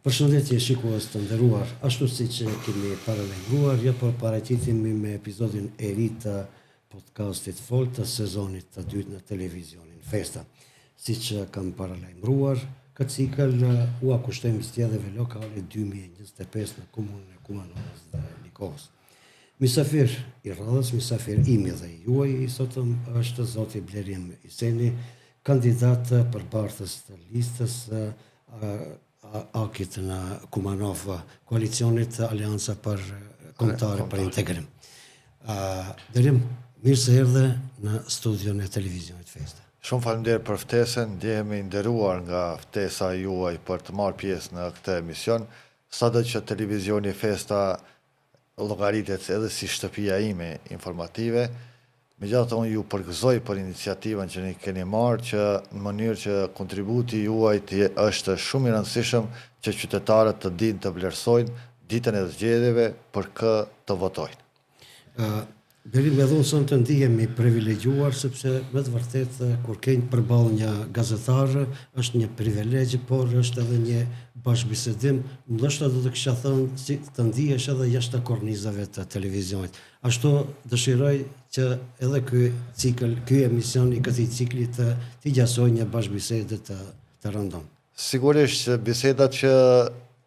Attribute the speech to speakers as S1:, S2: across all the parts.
S1: Përshëndetje shikues të nderuar, ashtu siç kemi paralajmëruar, ja paraqitemi me episodin e ri të podcastit Folk të sezonit të dytë në televizionin Festa. Siç kam paralajmëruar, këtë cikël u akushtojmë zgjedhjeve lokale 2025 në komunën e Kumanovës dhe Likovës. Mysafir i radhës, mysafir imi dhe juaj i sotëm është zoti Blerim Iseni, kandidat përpartës të listës AKIT në Kumanov, koalicionit Alianca për Kombëtare për Integrim. Blerim, mirë se erdhe në studion e televizionit Festa.
S2: Shumë faleminderit për ftesën, ndjehemi nderuar nga ftesa juaj për të marrë pjesë në këtë emision, sado që televizioni Festa llogaritet edhe si shtëpia ime informative. Megjithatë unë ju përgëzoj për iniciativën që ne keni marrë, që në mënyrë që kontributi juaj është shumë i rëndësishëm që qytetarët të dinë të vlerësojnë ditën e zgjedhjeve për kë të votojnë.
S1: Blerim, edhe unë sonë të ndihemi privilegjuar, sepse me të vërtet kur keni përballë një gazetar është një privilegj, por është edhe një bashkëbisedim, ndoshta do të kisha thënë si të ndihesh edhe jashtë kornizave të televizionit. Ashtu dëshiroj që edhe ky emision i këtij cikli të gjasojë një bashkëbisedë të rëndom.
S2: Sigurisht bisedat që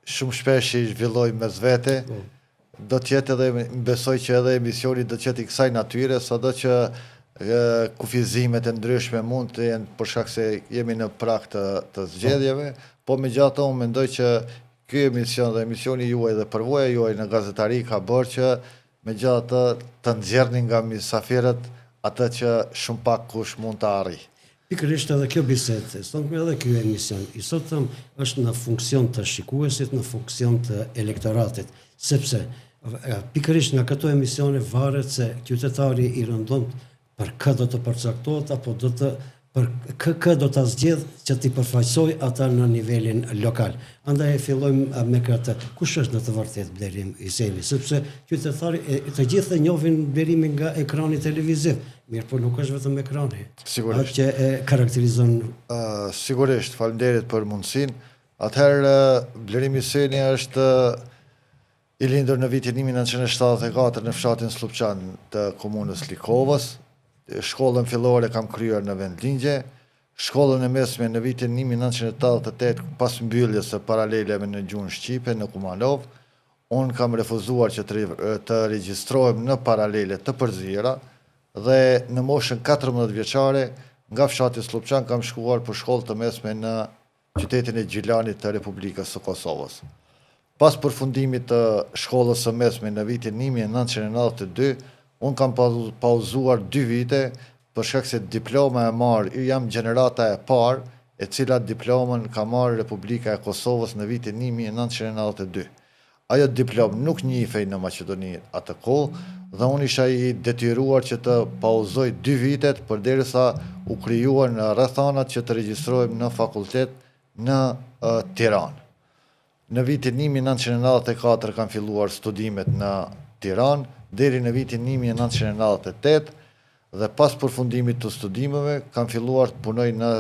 S2: shumë shpesh i zhvilloj mes vete, do të jetë edhe, besoj që edhe emisioni do të jetë i kësaj natyre, sado që kufizimet e ndryshme mund të jenë për shkak se jemi në prag të zgjedhjeve, po megjithatë unë mendoj që ky emision dhe emisioni juaj dhe përvoja juaj në gazetari ka bërë që megjithatë të nxjerrni nga mysafirët atë që shumë pak kush mund të arrijë.
S1: Pikërisht edhe kjo bisedë, sot edhe ky emision, i sotëm është në funksion të shikuesit, në funksion të elektoratit, sepse pikërisht nga këto emisione varet se qytetari i rëndom për kë do të përcaktohet apo për kë do ta zgjedh që t'i përfaqësoj ata në nivelin lokal. Andaj fillojmë me këtë. Kush është në të vërtetë Blerim Iseni? Sepse qytetari të gjithë e njohin Blerimin nga ekrani televiziv, mirë, por nuk është vetëm ekrani.
S2: Sigurisht.
S1: Atë që e karakterizon.
S2: Sigurisht, faleminderit për mundësinë. Atëherë Blerim Iseni është i lindur në vitin 1974 në fshatin Slupçan të komunës Likovës. Shkollën fillore kam kryer në vendlindje, shkollën e mesme në vitin 1988 pas mbylljes së paraleleve në gjuhën shqipe në Kumanov. Unë kam refuzuar që të regjistrohem në paralele të përzira dhe në moshën 14 vjeçare nga fshati Slupçan kam shkuar për shkollë të mesme në qytetin e Gjilanit të Republikës së Kosovës. Pas përfundimit të shkollës së mesme në vitin 1992, unë kam pauzuar 2 vite për shkak se diploma e marrë, jam gjenerata e parë e cila diplomën ka marrë Republika e Kosovës në vitin 1992. Ajo diplomë nuk njihej në Maqedoni atë kohë dhe unë isha i detyruar që të pauzoj 2 vitet përderisa u krijuan rrethanat që të regjistrohem në fakultet në Tiranë. Në vitin 1994 kam filluar studimet në Tiranë, deri në vitin 1998 dhe pas përfundimit të studimeve kam filluar të punoj në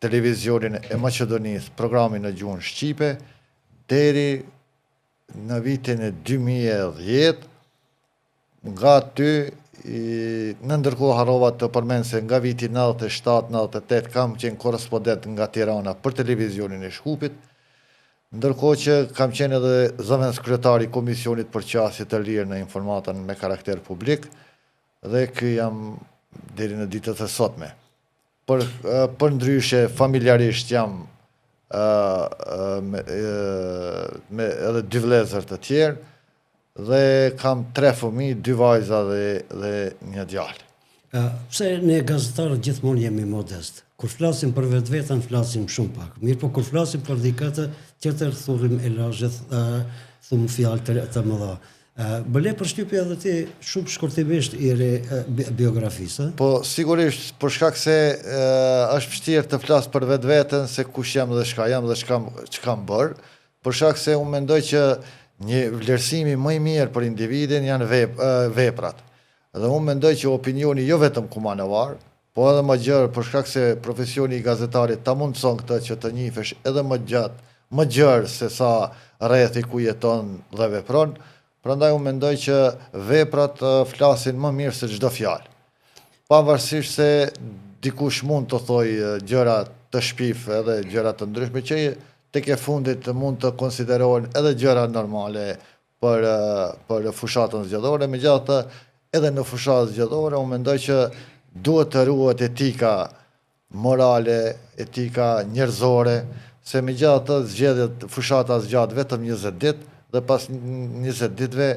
S2: televizionin e Maqedonisë, programin në gjuhën shqipe, deri në vitin e 2010. Nga aty, në ndërkohë harrova të përmend se nga viti 97-98 kam qenë korrespondent nga Tirana për televizionin e Shkupit, ndërkohë që kam qenë edhe zëvendës kryetari i Komisionit për qasje të lirë në informatën me karakter publik dhe ky jam deri në ditët e sotme. Për ndryshe familjarisht jam me edhe 2 vëllezër të tjerë dhe kam 3 fëmijë, 2 vajza dhe 1 djalë.
S1: Pse ne gazetarët gjithmonë jemi modest? Kur flasim për vetveten flasim shumë pak. Mirë, po kur flasim për dikë tjetër thurrim elazhet, thum fjalë të mëdha. Bële përshtypje edhe ti shumë shkurtimisht i biografisë.
S2: Po sigurisht për shkak se është vështirë të flas për vetveten se kush jam dhe çka jam dhe ç'kam bërë, për shkak se unë mendoj që një vlerësimi më i mirë për individin janë veprat. Dhe unë mendoj që opinioni jo vetëm kumanovar, po edhe më gjerë për shkak se profesioni i gazetarit ta mundson këtë që të njihësh edhe më gjatë më gjerë se sa rrethi ku jeton dhe vepron. Prandaj unë mendoj që veprat flasin më mirë se çdo fjalë. Pavarësisht se dikush mund të thojë gjëra të shpif edhe gjëra të ndryshme që tek e fundit mund të konsiderohen edhe gjëra normale për fushatën zgjedhore, megjithatë edhe në fushatën zgjedhore unë mendoj që duhet të ruhet etika morale, etika njerëzore, se megjithatë zgjedhjet fushata zgjat vetëm 20 ditë dhe pas 20 ditëve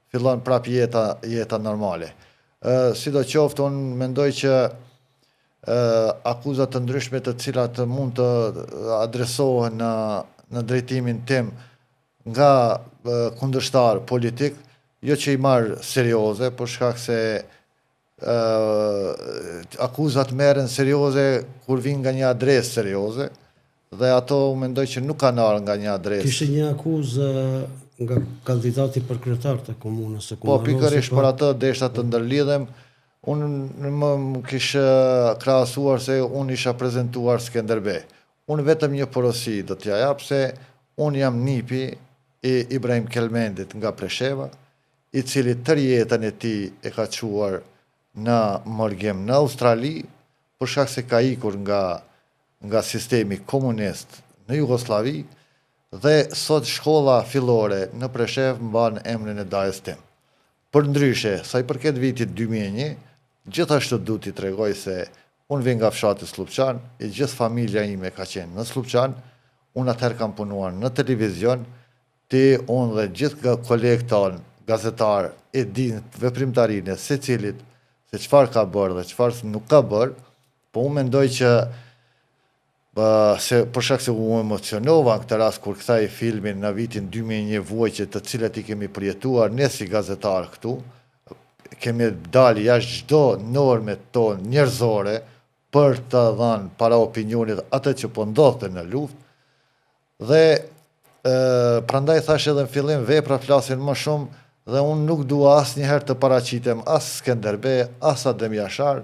S2: fillon prap jeta normale. Sidoqoftë unë mendoj që akuzat të ndryshme të cilat mund të adresohen në drejtimin tim nga kundërshtar politik, jo që i marr serioze, për shkak se akuzat merren serioze kur vijnë nga një adresë serioze, dhe ato mendoj që nuk kanë ardhur nga një adresë.
S1: Kishte një akuzë nga kandidati për kryetar të komunës së
S2: Po,
S1: Kumanovës.
S2: pikërisht për atë desha të ndërlidhem, unë më kishë krahasuar se unë isha prezentuar Skënderbej. Unë vetëm një porosi do t'ja jap se unë jam nipi i Ibrahim Kelmendit nga Presheva, i cili tërë jetën e tij e ka quar në morgjem në Australi, për shkak se ka ikur nga sistemi komunist në Jugosllavi, dhe sot shkolla fillore në Preshev mban emrin e dajës tim. Përndryshe, sa i përket vitit 2001, gjithashtu du t'i tregoj se unë vjen nga fshati Slupçan, e gjithë familja ime ka qenë në Slupçan, unë atëherë kam punuar në televizion, unë dhe gjithë kolegët tanë, gazetar, e din veprimtarinë e secilit, se çfarë ka bërë dhe çfarë nuk ka bërë, po unë mendoj që për shkak se u emocionova në këtë rast kur kthej filmin në vitin 2001 Vuajtje, të cilat i kemi përjetuar ne si gazetar këtu, kemi dalë jashtë çdo norme tonë njerëzore për të dhënë para opinionit atë që po ndodhte në luftë, dhe prandaj thash edhe në fillim vepra flasin më shumë, dhe unë nuk dua asnjëherë të paraqitem as Skënderbej, as Adem Jashar,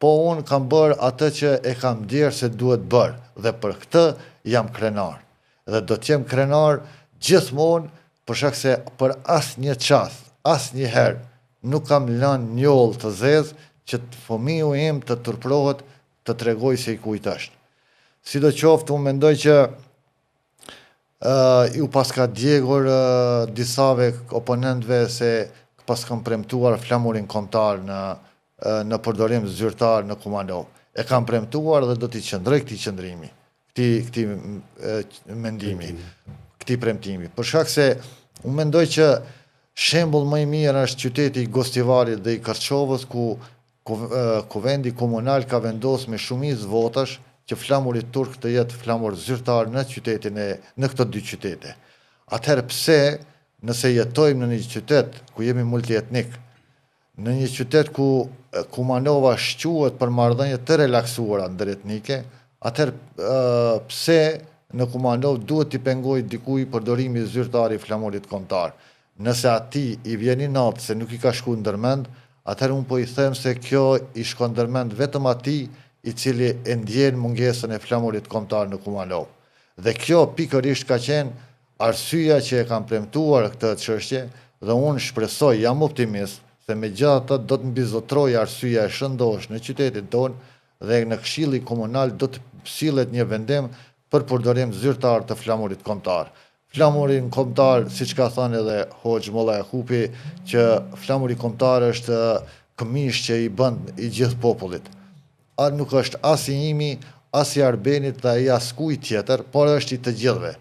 S2: po unë kam bërë atë që e kam djerë se duhet bërë, dhe për këtë jam krenar. Dhe do t'jem krenar gjithmonë, për shkak se për asnjë çast, asnjëherë nuk kam lënë njollë të zezë që fëmiu im të turprohet të tregoj se i kujt është. Sidoqoftë, unë mendoj që ju paska djegur disave oponentëve se pas kam premtuar flamurin kombëtar në përdorim zyrtar në Kumanov. E kam premtuar dhe do t'i qëndroj këtij qëndrimi, këtij mendimi, këtij premtimi. Për shkak se unë mendoj që shembull më i mirë është qyteti i Gostivarit dhe i Kërçovës, ku vendi komunal ka vendosur me shumicë votash që flamuri turk të jetë flamur zyrtar në këto dy qytete. Atëherë pse, nëse jetojmë në një qytet ku jemi multietnik, në një qytet ku Kumanova shquhet për marrëdhënie të relaksuara ndëretnike, atëherë pse në Kumanov duhet t'i pengoj dikujt përdorimi zyrtar i flamurit kombëtar? Nëse atij i vjen i natë se nuk i ka shku ndërmend, atëherë unë po i them se kjo i shkon ndërmend vetëm atij i cili e ndjen mungesën e flamurit kombëtar në Kumanov. Dhe kjo pikërisht ka qenë arsyeja që e kam premtuar këtë çështje, dhe unë shpresoj, jam optimist, se megjithatë do të mbizotrojë arsyeja e shëndosh në qytetin tonë dhe në Këshilli Komunal do të sillet një vendim për përdorim zyrtar të flamurit kombëtar. Flamurin kombëtar, siç ka thënë edhe Hoxh Molla Jakupi, që flamuri kombëtar është këmish që i bën i gjithë popullit. Nuk është as i imi, as i Arbenit dhe as kujt tjetër, por është i të gjithëve.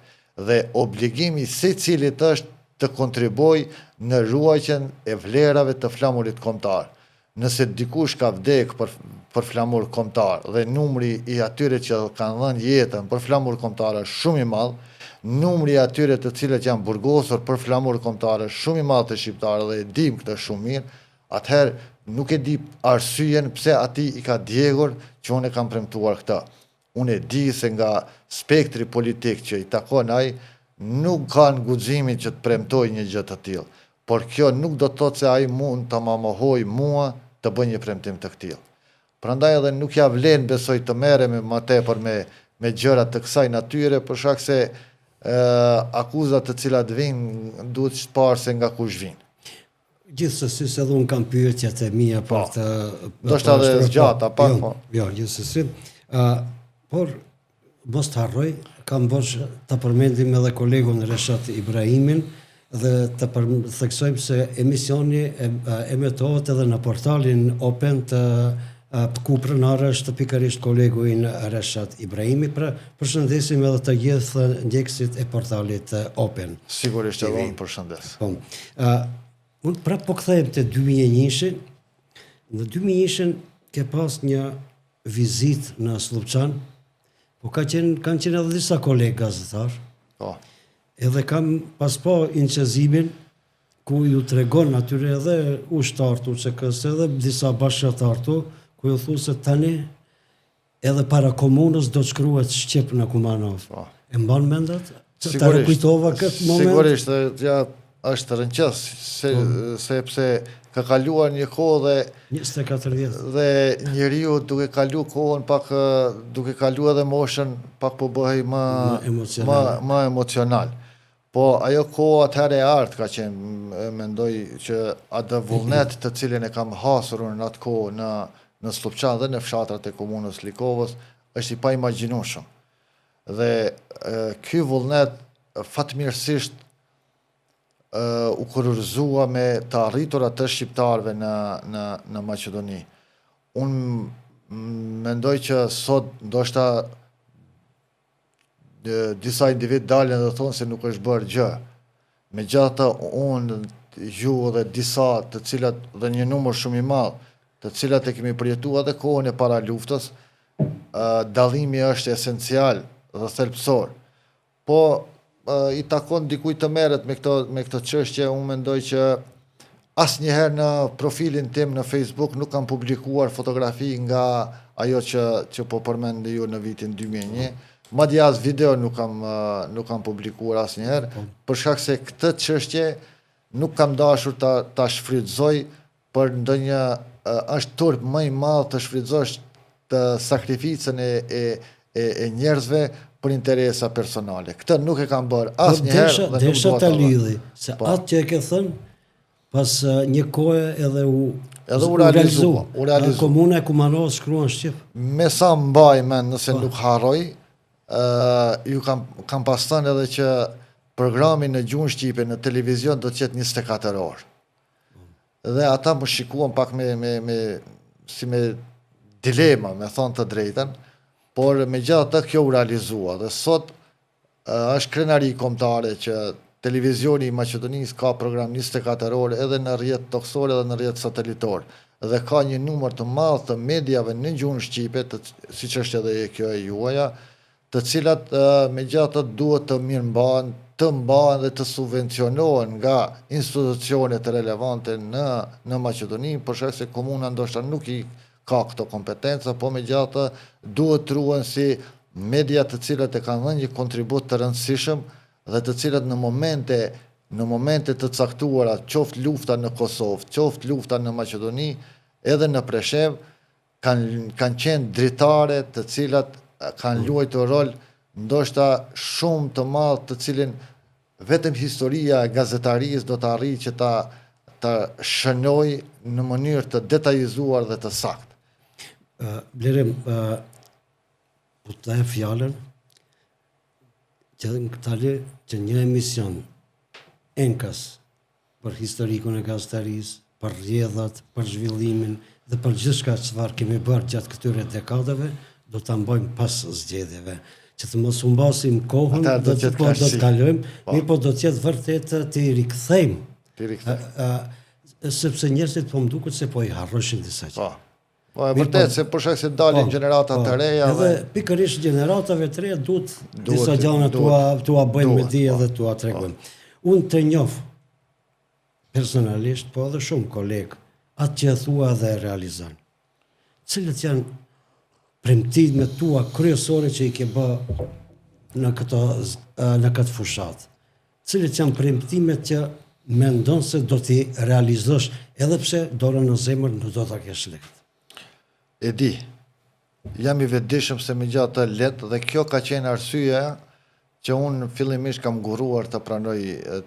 S2: Dhe obligimi secilit është të kontribuojë në ruajtjen e vlerave të flamurit kombëtar. Nëse dikush ka vdek për flamur kombëtar dhe numri i atyre që kanë dhënë jetën për flamur kombëtar është shumë i madh, numri i atyre të cilët janë burgosur për flamur kombëtar është shumë i madh të shqiptarëve dhe e dim këtë shumë mirë, atëherë nuk e di arsyeën pse atij i ka djegur që unë e kam premtuar këtë. Unë e di se nga spektri politik që i takon ai, nuk kanë guximin që të premtoj një gjë të tillë. Por kjo nuk do të thotë se ai mund të më mohojë mua të bëj një premtim të tillë. Prandaj edhe nuk ja vlen besoj të merrem më tepër me gjëra të kësaj natyre, për shkak se akuzat të cilat vinë, duhet të parë se nga kush vinë.
S1: Gjithsesi se edhe unë kam pyetjet e mia për të...
S2: Do shta dhe zgjata, pak po.
S1: Jo, gjithsesi. Por, mos të harroj, kam bërë të përmendim edhe kolegun Reshat Ibrahimin dhe të theksojmë se emisioni emetohet edhe në portalin Open të kupronare është pikërisht koleguin Reshat Ibrahimi, pra përshëndesim edhe të gjithë ndjekësit e portalit Open.
S2: Sigurisht edhe unë përshëndes.
S1: Unë prapë po kthejmë të 2001-shin. Në 2001-shin ke pas një vizit në Slupçan, po kanë qenë edhe disa kolegë gazetar. Edhe kam pas po inqezimin ku ju tregon atyre edhe ushtartu që kësë edhe disa bashkëtartu, ku ju thu se tani edhe para komunës do të shkruhet Shqip në Kumanov. E mban mendat? Ta rekujtova këtë moment?
S2: Sigurisht, ja është rënqës, sepse ka kaluar një kohë dhe
S1: 24 vjet.
S2: Dhe njeriu duke kalu kohën pak duke kalu edhe moshën pak po bëhej më emocional. Po ajo kohë atëherë e artë ka qenë, mendoj që atë vullnet të cilin e kam hasur në atë kohë në Slupçan dhe në fshatrat e komunës Likovës është i pa imagjinueshëm. Dhe ky vullnet fatmirësisht u kurrizua me të arriturat të shqiptarëve në Maqedoni. Unë mendoj që sot ndoshta disa individ dalin dhe thonë se nuk është bërë gjë. Megjithatë unë, ju dhe disa të cilat dhe një numër shumë i madh, të cilat e kemi përjetuar edhe kohën e para luftës, dallimi është esencial dhe thelbësor. Po i takon dikujt të merret me këtë çështje, unë mendoj që asnjëherë në profilin tim në Facebook nuk kam publikuar fotografi nga ajo që po përmendi ju në vitin 2001. Madje as video nuk kam publikuar asnjëherë, për shkak se këtë çështje nuk kam dashur ta shfrytëzoj për ndonjë është turp më i madh të shfrytëzosh të sakrificën e njerëzve për interesa personale. Këtë nuk e kam bërë asnjëherë dhe nuk
S1: desha ta lidhi, se atë që e ke thënë pas një kohe edhe u realizua. Komuna e Kumanovës shkruan Shqip.
S2: Me sa mbaj mend, nëse nuk harroj, ju kam pas thënë edhe që programi në gjuhën shqipe në televizion do të jetë 24 orë. Dhe ata më shikuan pak si me dilema, me thonë të drejtën, por megjithatë kjo u realizua dhe sot është krenari kombëtare që televizioni i Maqedonisë ka program 24 orë edhe në rrjet toksor edhe në rrjet satelitor dhe ka një numër të madh të mediave në gjuhën shqipe, siç është edhe kjo e juaja, të cilat megjithatë duhet të mirëmbahen, të mbahen dhe të subvencionohen nga institucionet relevante në Maqedoni, për shkak se komuna ndoshta nuk i ka këto kompetenca, po megjithatë duhet truhen si media të cilat e kanë dhënë një kontribut të rëndësishëm dhe të cilat në momente të caktuara, qoftë lufta në Kosovë, qoftë lufta në Maqedoni, edhe në Preshev, kanë qenë dritare të cilat kanë luajtur rol ndoshta shumë të madh, të cilin vetëm historia e gazetarisë do të arrijë që ta shënoj në mënyrë të detajzuar dhe të saktë.
S1: Blerim, po të e fjallën, që një emision enkas për historikun e gazetarisë, për rrjedhat, për zhvillimin dhe për gjithçka çfarë kemi bërë gjatë këtyre dekadave, do ta mbajmë pas zgjedhjeve. Që të mos humbasim kohën, do të kalojmë, mirë po do të jetë vërtet të i rikthejmë. Sepse njerëzit po më duket se po i harroshin disa gjë.
S2: Po e vërtet se për shkak se dalin gjenerata të reja
S1: edhe pikërisht gjeneratave të reja duhet disa gjëra tua bëjmë me dije dhe tua tregojmë. Unë të njoh personalisht, po edhe shumë kolegë, atë që e thua dhe e realizon. Cilët janë premtimet tua kryesore që i ke bë në këtë fushat? Cilët janë premtimet që mendon se do t'i realizosh, edhe pse dorën në zemër nuk do ta kesh lehtë?
S2: E di, jam i vetëdijshëm se megjithatë lehtë dhe kjo ka qenë arsyeja që unë fillimisht kam guruar të pranoj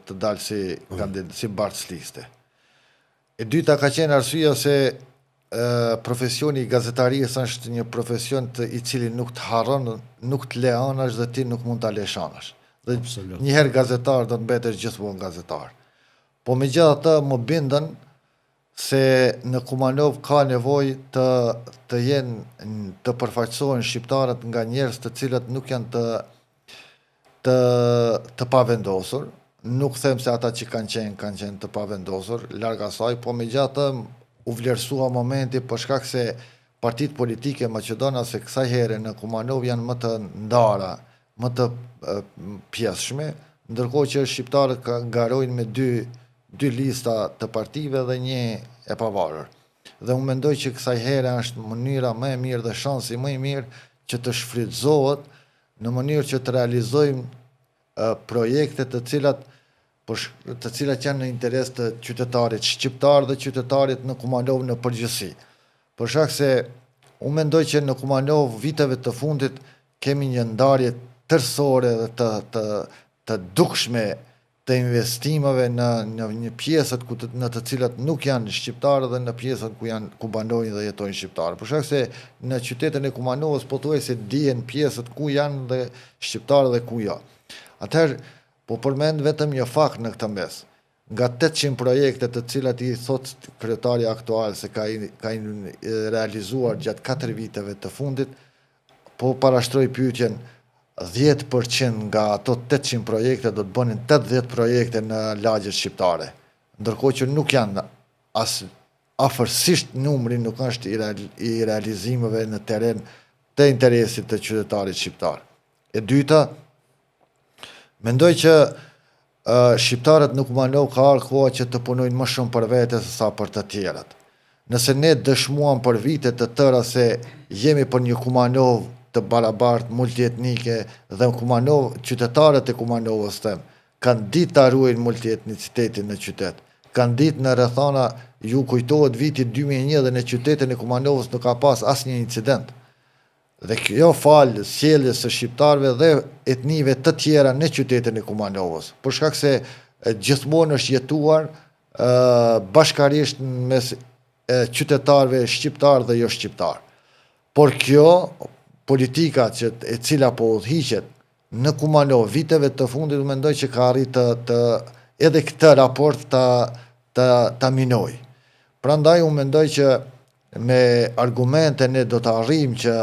S2: të dalë si bartës liste. E dyta ka qenë arsyeja se profesioni i gazetarisë është një profesion i cili nuk të harron, nuk të le anash dhe ti nuk mund ta lesh anash. Dhe njëherë gazetar do të mbetesh gjithmonë gazetar. Po megjithatë më bindën se në Kumanov ka nevojë të jenë të përfaqësohen shqiptarët nga njerëz të cilët nuk janë të pavendosur. Nuk them se ata që kanë qenë të pavendosur, larg asaj, po megjithatë u vlerësua momenti për shkak se partitë politike maqedonase kësaj here në Kumanov janë më të ndara, më të pjesshme, ndërkohë që shqiptarët garojnë me dy lista të partive dhe një e pavarur. Dhe unë mendoj që kësaj here është mënyra më e mirë dhe shansi më i mirë që të shfrytëzohet në mënyrë që të realizojmë projekte të cilat janë në interes të qytetarit shqiptar dhe qytetarit në Kumanov në përgjithësi. Për shkak se unë mendoj që në Kumanov viteve të fundit kemi një ndarje tërësore dhe të dukshme të investimeve në një pjesët në të cilat nuk janë shqiptarë dhe në pjesët ku banojnë dhe jetojnë shqiptarë. Për shkak se në qytetin e Kumanovës pothuajse dihen pjesët ku janë dhe shqiptarë dhe ku jo. Atëherë po përmend vetëm një fakt në këtë mes. Nga 800 projekte të cilat i thot kryetari aktual se ka realizuar gjatë 4 viteve të fundit, po parashtroj pyetjen 10% nga ato 800 projekte do të bënin 80 projekte në lagjet shqiptare. Ndërkohë që nuk janë as afërsisht numri nuk është i realizimeve në teren të interesit të qytetarit shqiptar. E dyta, mendoj që shqiptarët në Kumanov ka ardhur koha që të punojnë më shumë për vete se sa për të tjerat. Nëse ne dëshmuam për vite të tëra se jemi për një Kumanov të barabart, multietnike dhe qytetarët e Kumanovës kanë ditë të ruajnë multietnicitetin në qytet. Kanë ditë në rrethana, ju kujtohet viti 2001 dhe në qytetin e Kumanovës nuk ka pas asnjë incident. Dhe kjo falë sjelljes së shqiptarëve dhe etnive të tjera në qytetin e Kumanovës. Për shkak se gjithmonë është jetuar bashkarisht mes qytetarëve shqiptar dhe jo shqiptar. Por kjo politika e cila po udhëhiqet në Kumanov viteve të fundit, mendoj që ka arritë edhe këtë raport ta minoj. Prandaj unë mendoj që me argumente ne do të arrijmë që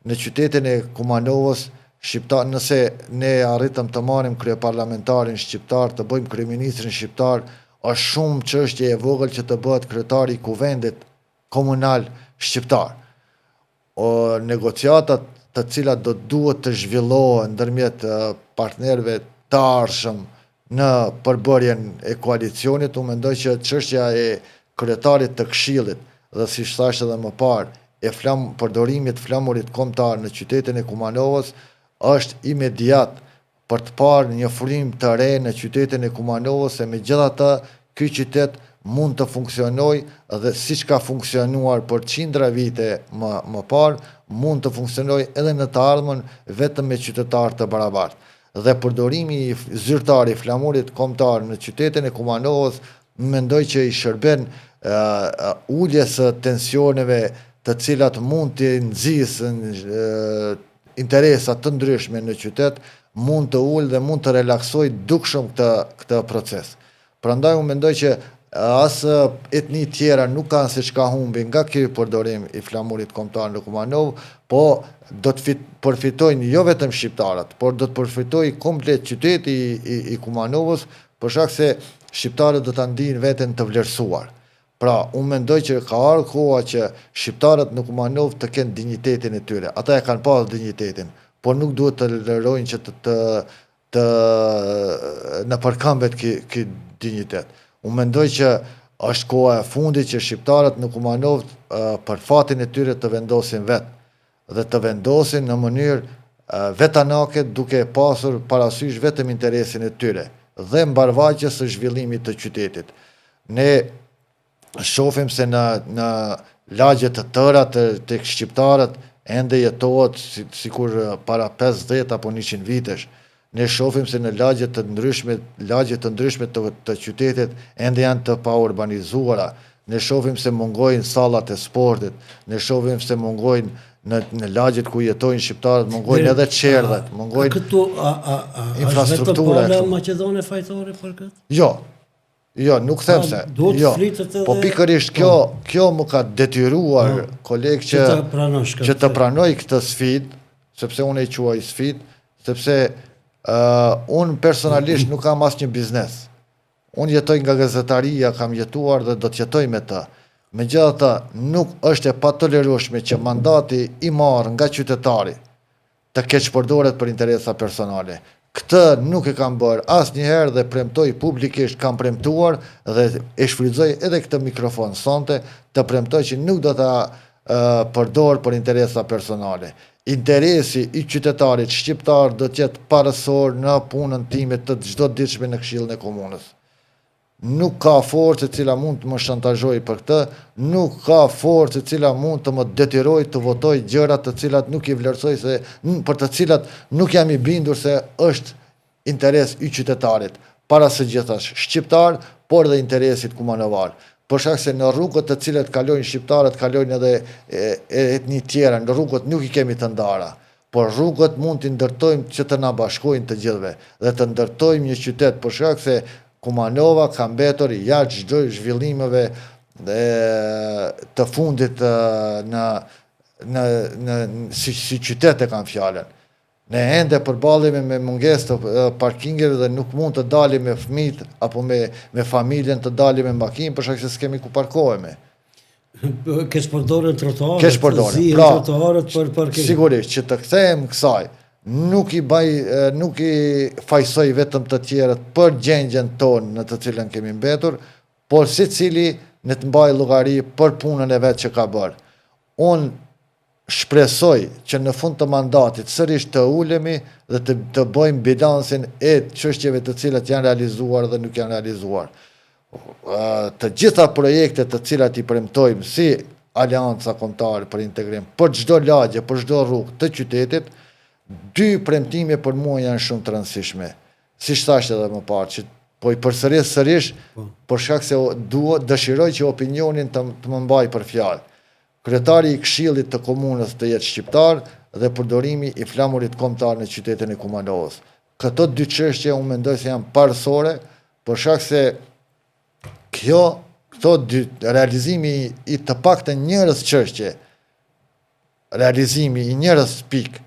S2: në qytetin e Kumanovës shqiptar, nëse ne arritëm të marrim kryeparlamentarin shqiptar, të bëjmë kryeministrin shqiptar, është shumë çështje e vogël që të bëhet kryetari i kuvendit komunal shqiptar. Negociatat të cilat do duhet të zhvillohen ndërmjet partnerëve të arshëm në përbërjen e koalicionit, unë mendoj që çështja e kryetarit të Këshillit dhe siç thash edhe më parë, përdorimit flamurit kombëtar në qytetin e Kumanovës është imediat për të parë një frym të re në qytetin e Kumanovës, e megjithatë ky qytet mund të funksionojë dhe siç ka funksionuar për qindra vite më parë, mund të funksionojë edhe në të ardhmen vetëm me qytetarë të barabartë. Dhe përdorimi i zyrtar i flamurit kombëtar në qytetin e Kumanovës, mendoj që i shërben uljes së tensioneve të cilat mund të nxjisën interesa të ndryshme në qytet, mund të ulë dhe mund të relaksoj dukshëm këtë proces. Prandaj unë mendoj që as etni tjera nuk kanë siç ka humbi nga ky përdorim i flamurit kombëtar në Kumanov, po do të përfitojnë jo vetëm shqiptarët, por do të përfitojë komplet qyteti i Kumanovës, për shkak se shqiptarët do ta ndiejnë veten të vlerësuar. Pra, unë mendoj që ka ardhur koha që shqiptarët në Kumanov të kenë dinjitetin e tyre. Ata e kanë pasur dinjitetin, por nuk duhet të lërojnë që në përkëmbet ky dinjitet. Unë mendoj që është koha e fundit që shqiptarët në Kumanov për fatin e tyre të vendosin vetë dhe të vendosin në mënyrë vetanake duke pasur parasysh vetëm interesin e tyre dhe mbarvajtjes së zhvillimit të qytetit. Ne shohim se në lagje të tëra tek shqiptarët ende jetohet sikur para 50 apo 100 vitesh. ne shohim se në lagje të ndryshme të qytetit ende janë të paurbanizuara. Ne shohim se mungojnë sallat e sportit, ne shohim se mungojnë në lagjet ku jetojnë shqiptarët, mungojnë edhe qerdhet, mungojnë infrastruktura.
S1: Është vetëm Maqedone fajtore për këtë?
S2: Jo, nuk them se. Jo. Po pikërisht kjo më ka detyruar koleg që të pranoj këtë sfidë, sepse unë e quaj sfidë, sepse unë personalisht nuk kam asnjë biznes. Unë jetoj nga gazetaria, kam jetuar dhe do të jetoj me të. Megjithatë, nuk është e patolerueshme që mandati i marrë nga qytetari të keqpërdoret për interesa personale. Këtë nuk e kam bërë asnjëherë dhe premtoj publikisht, kam premtuar dhe e shfrytëzoj edhe këtë mikrofon sonte të premtoj që nuk do ta përdor për interesa personale. Interesi i qytetarit shqiptar do të jetë parësor në punën time të çdo ditshme në Këshillin e Komunës. Nuk ka forcë e cila mund të më shantazhojë për këtë, nuk ka forcë e cila mund të më detyrojë të votoj gjëra të cilat nuk i vlerësoj për të cilat nuk jam i bindur se është interes i qytetarit, para së gjithash shqiptar, por dhe interesit kumanovar. Për shkak se në rrugët të cilat kalojnë shqiptarët, kalojnë edhe etni tjera, në rrugët nuk i kemi të ndara, por rrugët mund të ndërtojmë që të na bashkojnë të gjithëve dhe të ndërtojmë një qytet, për shkak se Kumanova ka mbetur jashtë çdo zhvillimeve të fundit si qytet e kanë fjalën. Ne ende përballemi me mungesë të parkingeve dhe nuk mund të dalim me fëmijët apo me familjen të dalim me makinë për shkak se s'kemi ku parkohemi.
S1: Keqpërdoren trotuarët, trotuarët për parkim.
S2: Sigurisht që të kthehem kësaj. Nuk i fajsoj vetëm të tjerët për gjendjen tonë në të cilën kemi mbetur, por secili në të mbaj llogari për punën e vet që ka bërë. Unë shpresoj që në fund të mandatit sërish të ulemi dhe të bëjmë bilansin e çështjeve të cilat janë realizuar dhe nuk janë realizuar. Të gjitha projektet të cilat i premtojmë si Aleanca Kombëtare për Integrim, për çdo lagje, për çdo rrugë të qytetit, dy premtime për mua janë shumë të rëndësishme. Siç thashë edhe më parë, që po i përsëris sërish, për shkak se dëshiroj që opinionin të më mbaj për fjalë. Kryetari i Këshillit të Komunës të jetë shqiptar dhe përdorimi i flamurit kombëtar në qytetin e Kumanovës. Këto dy çështje unë mendoj se janë parësore, për shkak se këto dy realizimi i të paktën njërës çështje, realizimi i njërës pikë,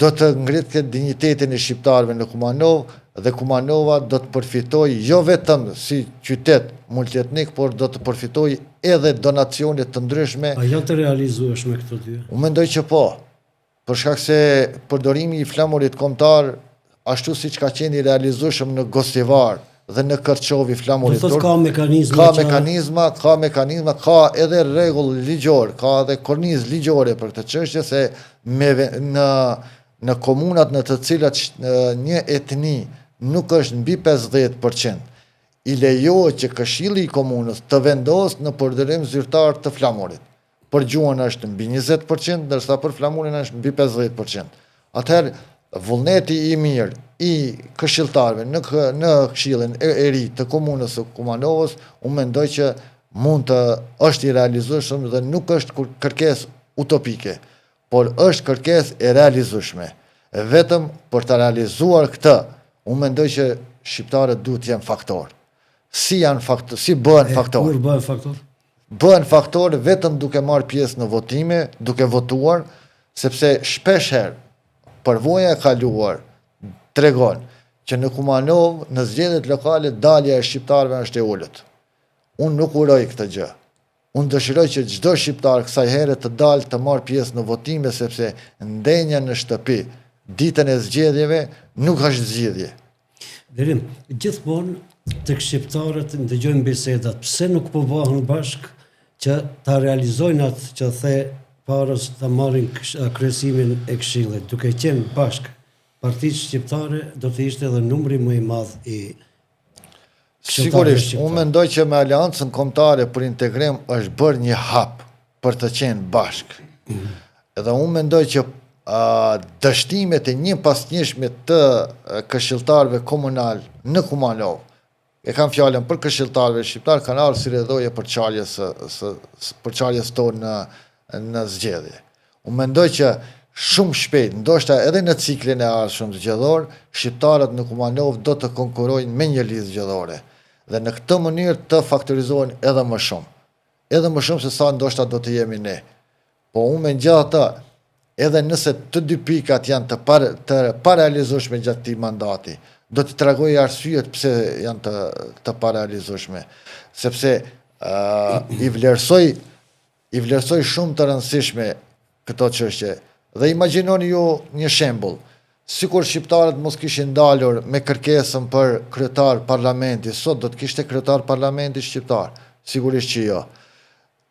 S2: do të ngritë dinjitetin e shqiptarëve në Kumanovë dhe Kumanova do të përfitojë jo vetëm si qytet multietnik, por do të përfitojë edhe donacione të ndryshme.
S1: A janë të realizueshme këto dy?
S2: Unë mendoj që po, për shkak se përdorimi i flamurit kombëtar, ashtu siç ka qenë i realizueshëm në Gostivar dhe në Kërçovi flamurit turk.
S1: Ka mekanizma.
S2: Ka mekanizma, ka edhe rregull ligjor, ka edhe kornizë ligjore për këtë çështje se në komunat në të cilat një etni nuk është mbi 50%, i lejohet që Këshilli i Komunës të vendosë në përdorim zyrtar të flamurit. Për gjuhën është mbi 20%, ndërsa për flamurin është mbi 50%. Atëherë, vullneti i mirë i këshilltarëve në Këshillin e ri të Komunës së Kumanovës, unë mendoj që mund të është i realizueshëm dhe nuk është kërkesë utopike, por është kërkesë e realizueshme. Vetëm për të realizuar këtë, unë mendoj që shqiptarët duhet të jenë faktor. Si bëhen faktor?
S1: Kur bëhen faktor?
S2: Bëhen faktor vetëm duke marrë pjesë në votime, duke votuar, sepse shpeshherë përvoja e kaluar tregon që në Kumanovë, në zgjedhjet lokale, dalja e shqiptarëve është e ulët. Unë nuk uroj këtë gjë. Unë dëshiroj që çdo shqiptar kësaj here të dalë të marrë pjesë në votime, sepse ndenja në shtëpi, ditën e zgjedhjeve, nuk është zgjidhje.
S1: Derim, gjithmonë tek shqiptarët ndëgjojmë bisedat, pse nuk po bëhen bashkë që ta realizojnë atë që the parës të marrin kryesimin e Këshillit, duke qenë bashkë partitë shqiptare, do të ishte edhe numri më i madh i
S2: Sigurisht, unë mendoj që me Aleancën Kombëtare për Integrim është bërë një hap për të qenë bashkë. Edhe unë mendoj që dështimet e një pas njëshme të këshilltarëve komunal në Kumanov, e kam fjallën për këshilltarëve shqiptarë, kanë ardhur si rrjedhoje për çarjes tonë në zgjedhje. Unë mendoj që shumë shpejt, ndoshta edhe në ciklin e ardhshëm zgjedhor, shqiptarët në Kumanov do të konkurrojnë me një listë zgjedhore dhe në këtë mënyrë të faktorizohen edhe më shumë se sa ndoshta do të jemi ne. Po unë me gjatë edhe nëse të dy pikat janë të parealizueshme gjatë këtij mandati, do të tregoj arsyet pse janë të parealizueshme, sepse i vlerësoj shumë të rëndësishme këto çështje. Dhe imagjinoni ju një shembull, sikur shqiptarët mos kishin dalur me kërkesën për kryetar parlamenti, sot do të kishte kryetar parlamenti shqiptar, sigurisht që jo.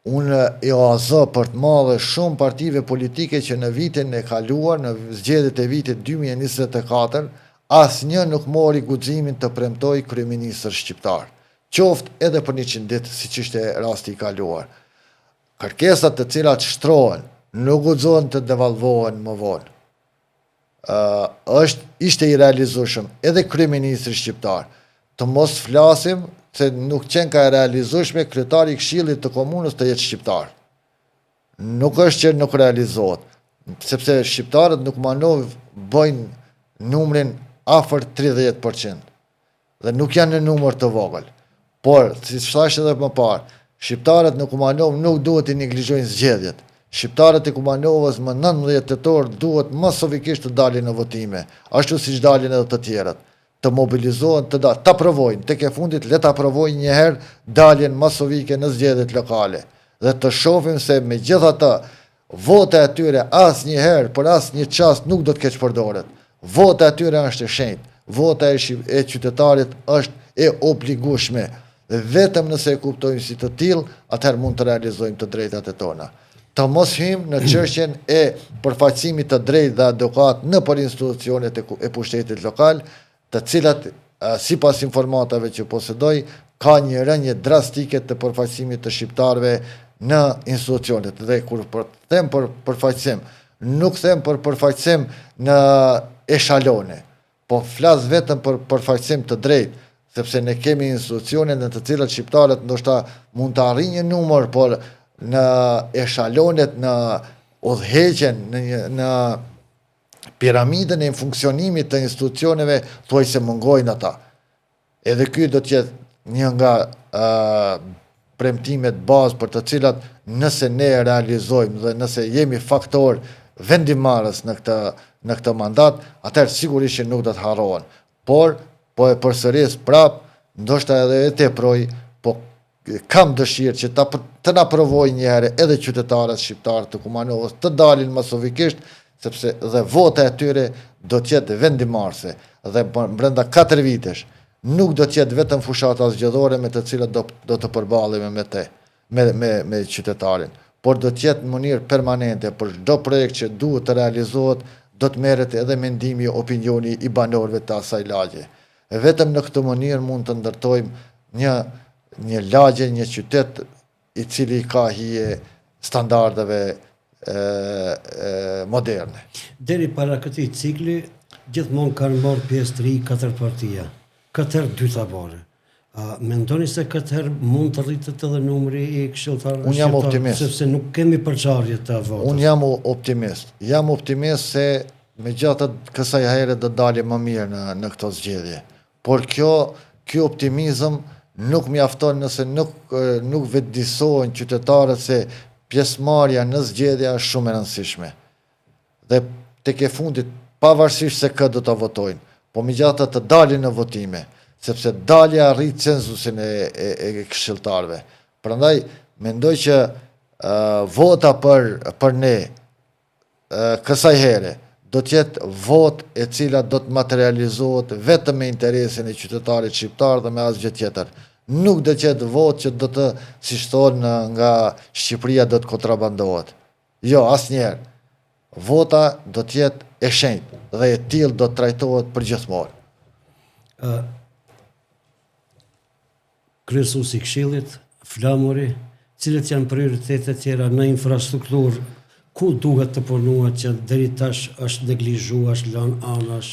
S2: Unë e oazë për të madhe shumë partive politike që në vitin e kaluar, në zgjedhjet e vitit 2024, asnjë nuk mori guximin të premtoj kryeministër shqiptar, qoftë edhe për 100 ditë, siç ishte rasti i kaluar. Kërkesat të cilat shtrohen nuk guxohen të devalvohen më vonë. Ishte i realizueshëm edhe kryeministri shqiptar. Të mos flasim se nuk qenë ka realizueshme kryetari i Këshillit të Komunës të jetë shqiptar. Nuk është që nuk realizohet, sepse shqiptarët në Kumanov bëjnë numrin afër 30%. Dhe nuk janë në numër të vogël. Por, si thash edhe më parë, shqiptarët në Kumanov nuk duhet i neglizhojnë zgjedhjet. Shqiptarët e Kumanovës më 19 tetor duhet masovikisht të dalin në votime, ashtu siç dalin edhe të tjerët, të mobilizohen, të aprovojnë, tek e fundit le të aprovojnë një herë daljen masovike në zgjedhjet lokale dhe të shohim se megjithatë vota e tyre asnjëherë për asnjë çast nuk do të keq përdoret. Vota e tyre është e shenjtë, vota e qytetarit është e obligueshme dhe vetëm nëse e kuptojmë si të tillë, atëherë mund të realizojmë të drejtat e tona. Të mos hym në çështjen e përfaqësimit të drejtë dhe adekat në për institucionet e pushtetit lokal, të cilat, sipas informatave që posedoj, ka një rënje drastike të përfaqësimit të shqiptarëve në institucionet. Dhe kur them për përfaqësim, nuk them për përfaqësim në eshalone, po flas vetëm për përfaqësim të drejtë, sepse ne kemi institucione në të cilat shqiptarët ndoshta mund të arrijnë një numër, por në eshalonet, në udhëheqjen, në piramidën e funksionimit të institucioneve, thuaj se mungojnë ata. Edhe ky do të jetë një nga premtimet bazë për të cilat nëse ne realizojmë dhe nëse jemi faktor vendimarrës në këtë mandat, atëherë sigurisht që nuk do të harrohen. Por, po e përsëris prap, ndoshta edhe e teproj, po kam dëshirë që të na provojnë një herë edhe qytetarët shqiptarë të Kumanovës të dalin masovikisht, sepse dhe vota e tyre do të jetë vendimarrëse dhe brenda 4 vitesh nuk do të jetë vetëm fushata zgjedhore me të cilat do të përballemi me qytetarin, por do të jetë në mënyrë permanente për çdo projekt që duhet të realizohet, do të merret edhe mendimi, opinioni i banorëve të asaj lagje. Vetëm në këtë mënyrë mund të ndërtojmë një lagje, një qytet i cili ka hije standardeve moderne.
S1: Deri para këtij cikli, gjithmonë kanë marrë pjesë të ri 4 partia, 4 dytabare. Mendoni se këtëherë mund të rritet edhe numri i këshilltarëve?
S2: Unë jam optimist.
S1: Sepse nuk kemi përçarje të votës.
S2: Unë jam optimist. Jam optimist se megjithatë kësaj here do dalë më mirë në këto zgjedhje. Por ky optimizëm nuk mjafton nëse nuk vetëdijsohen qytetarët se pjesëmarrja në zgjedhje është shumë e rëndësishme. Dhe tek e fundit, pavarësisht se kë do ta votojnë, po megjithatë të dalin në votime, sepse dalja arrit cenzusin e këshilltarëve. Prandaj mendoj që vota për ne kësaj here do të jetë vot e cila do të materializohet vetëm me interesin e qytetarit shqiptar dhe me asgjë tjetër. Nuk do të jetë vot që do të, siç thonë nga Shqipëria, do të kontrabandohet. Jo, asnjëherë. Vota do të jetë e shenjtë dhe e tillë do të trajtohet përgjithmonë.
S1: Kryesuesi i Këshillit, flamuri, cilët janë prioritetet tjera në infrastrukturë, ku duhet të punuat që deri tash është neglizhuar, është lënë anash?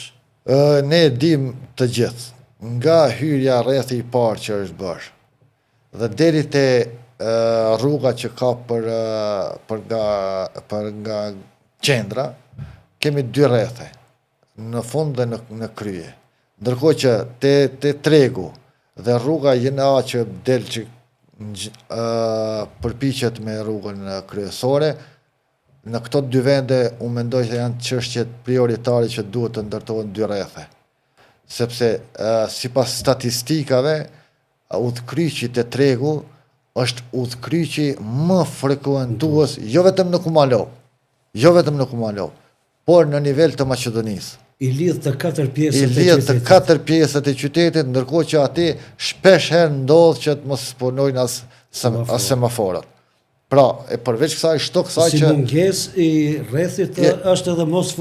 S2: Ne dim të gjithë, nga hyrja rrethi i parë që është bërë, dhe deri te rruga që ka për nga qendra, kemi 2 rrethe, në fund dhe në krye. Ndërkohë që te tregu dhe rruga JNA që del që përpiqet me rrugën kryesore, në këto 2 vende unë mendoj se janë çështjet prioritare që duhet të ndërtohen 2 rrethe. Sepse sipas statistikave, udhkryqi te tregu është udhkryqi më frekuentues jo vetëm në Kumalov, por në nivel të Maqedonisë.
S1: I lidh të 4 pjesët
S2: e qytetit. I lidh të 4 pjesët e qytetit, ndërkohë që aty shpesh herë ndodh që të mos punojnë as semaforat. Pra, përveç kësaj shto kësaj që...
S1: Si munges i rrethit është edhe mos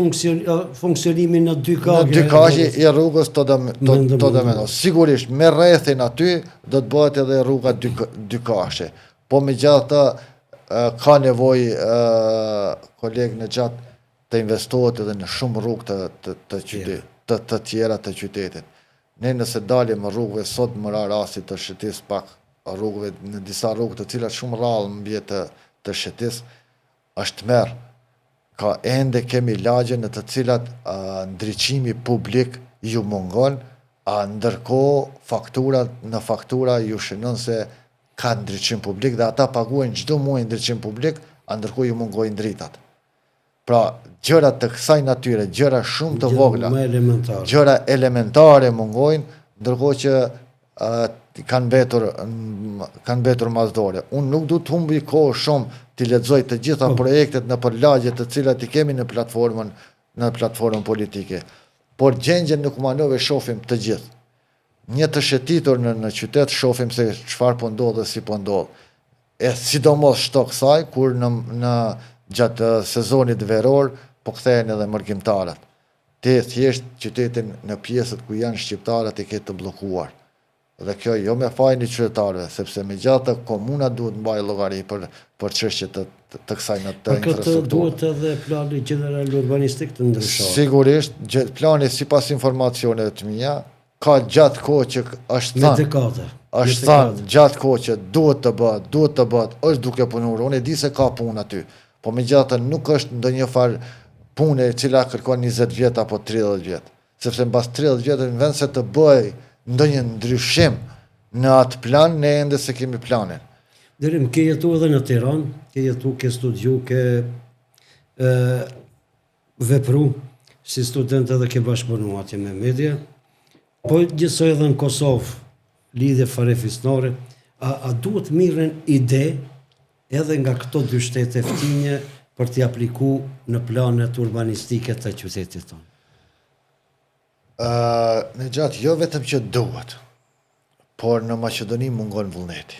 S1: funksionimi në 2 kaqe.
S2: Në 2 kaqe i rrugës të dëmenos. Sigurisht, me rrethin aty do të bëhet edhe rruga 2 kaqe. Po megjithatë ka nevojë kolegë në gjatë të investohet edhe në shumë rrugë të tjera të qytetit. Ne nëse dalim në rrugëve sot më ra rasti të shëtis pak rrugëve, në disa rrugë të cilat shumë rrallë mbi të shëtis, është merë. Ka ende kemi lagje në të cilat ndriçimi publik ju mungon, ndërkohë në faktura ju shënon se ka ndriçim publik dhe ata paguajnë çdo muaj ndriçim publik, ndërkohë ju mungojnë dritat. Pra, gjëra të kësaj natyre, gjëra shumë të vogla, gjëra elementare mungojnë, ndërkohë që kanë mbetur masdore. Unë nuk du të humbi kohë shumë të lexoj të gjitha projektet në përlagje të cilat i kemi në platformën politike. Por gjendjen në Kumanov e shohim të gjithë. Një të shëtitur në qytet shohim se çfarë po ndodh dhe si po ndodh. Sidomos shto kësaj kur në gjatë sezonit veror po kthehen edhe mërgjimtarët. Te thjesht qytetin në pjesët ku janë shqiptarët e ketë të bllokuar. Dhe kjo jo me fajin e qytetarëve, sepse megjithatë komuna duhet mbajë llogari për çështje të kësaj në të infrastrukturë.
S1: Për këtë duhet edhe plani gjeneral urbanistik të ndryshohet.
S2: Sigurisht, plani sipas informacioneve të mia ka gjatë kohë që është thënë. Është thënë gjatë kohë që duhet të bëhet, është duke punuar. Unë e di se ka punë aty, po megjithatë nuk është ndonjë farë punë e cila kërkon 20 vjet apo 30 vjet. Sepse mbas 30 vjetëve në vend se të bëj ndonjë ndryshim në atë plan, ne ende se kemi planin.
S1: Derim, ke jetu edhe në Tiranë, ke studiu, ke vepru si student edhe ke bashkëpunu atje me media, po gjithsoj edhe në Kosovë, lidhje fare fisnore, a duhet mirën ide edhe nga këto 2 shtete ftinje për t'i apliku në planet urbanistike të qytetit tonë?
S2: Në gjatë, jo vetëm që duhet, por në Maqedoni mungon vullneti.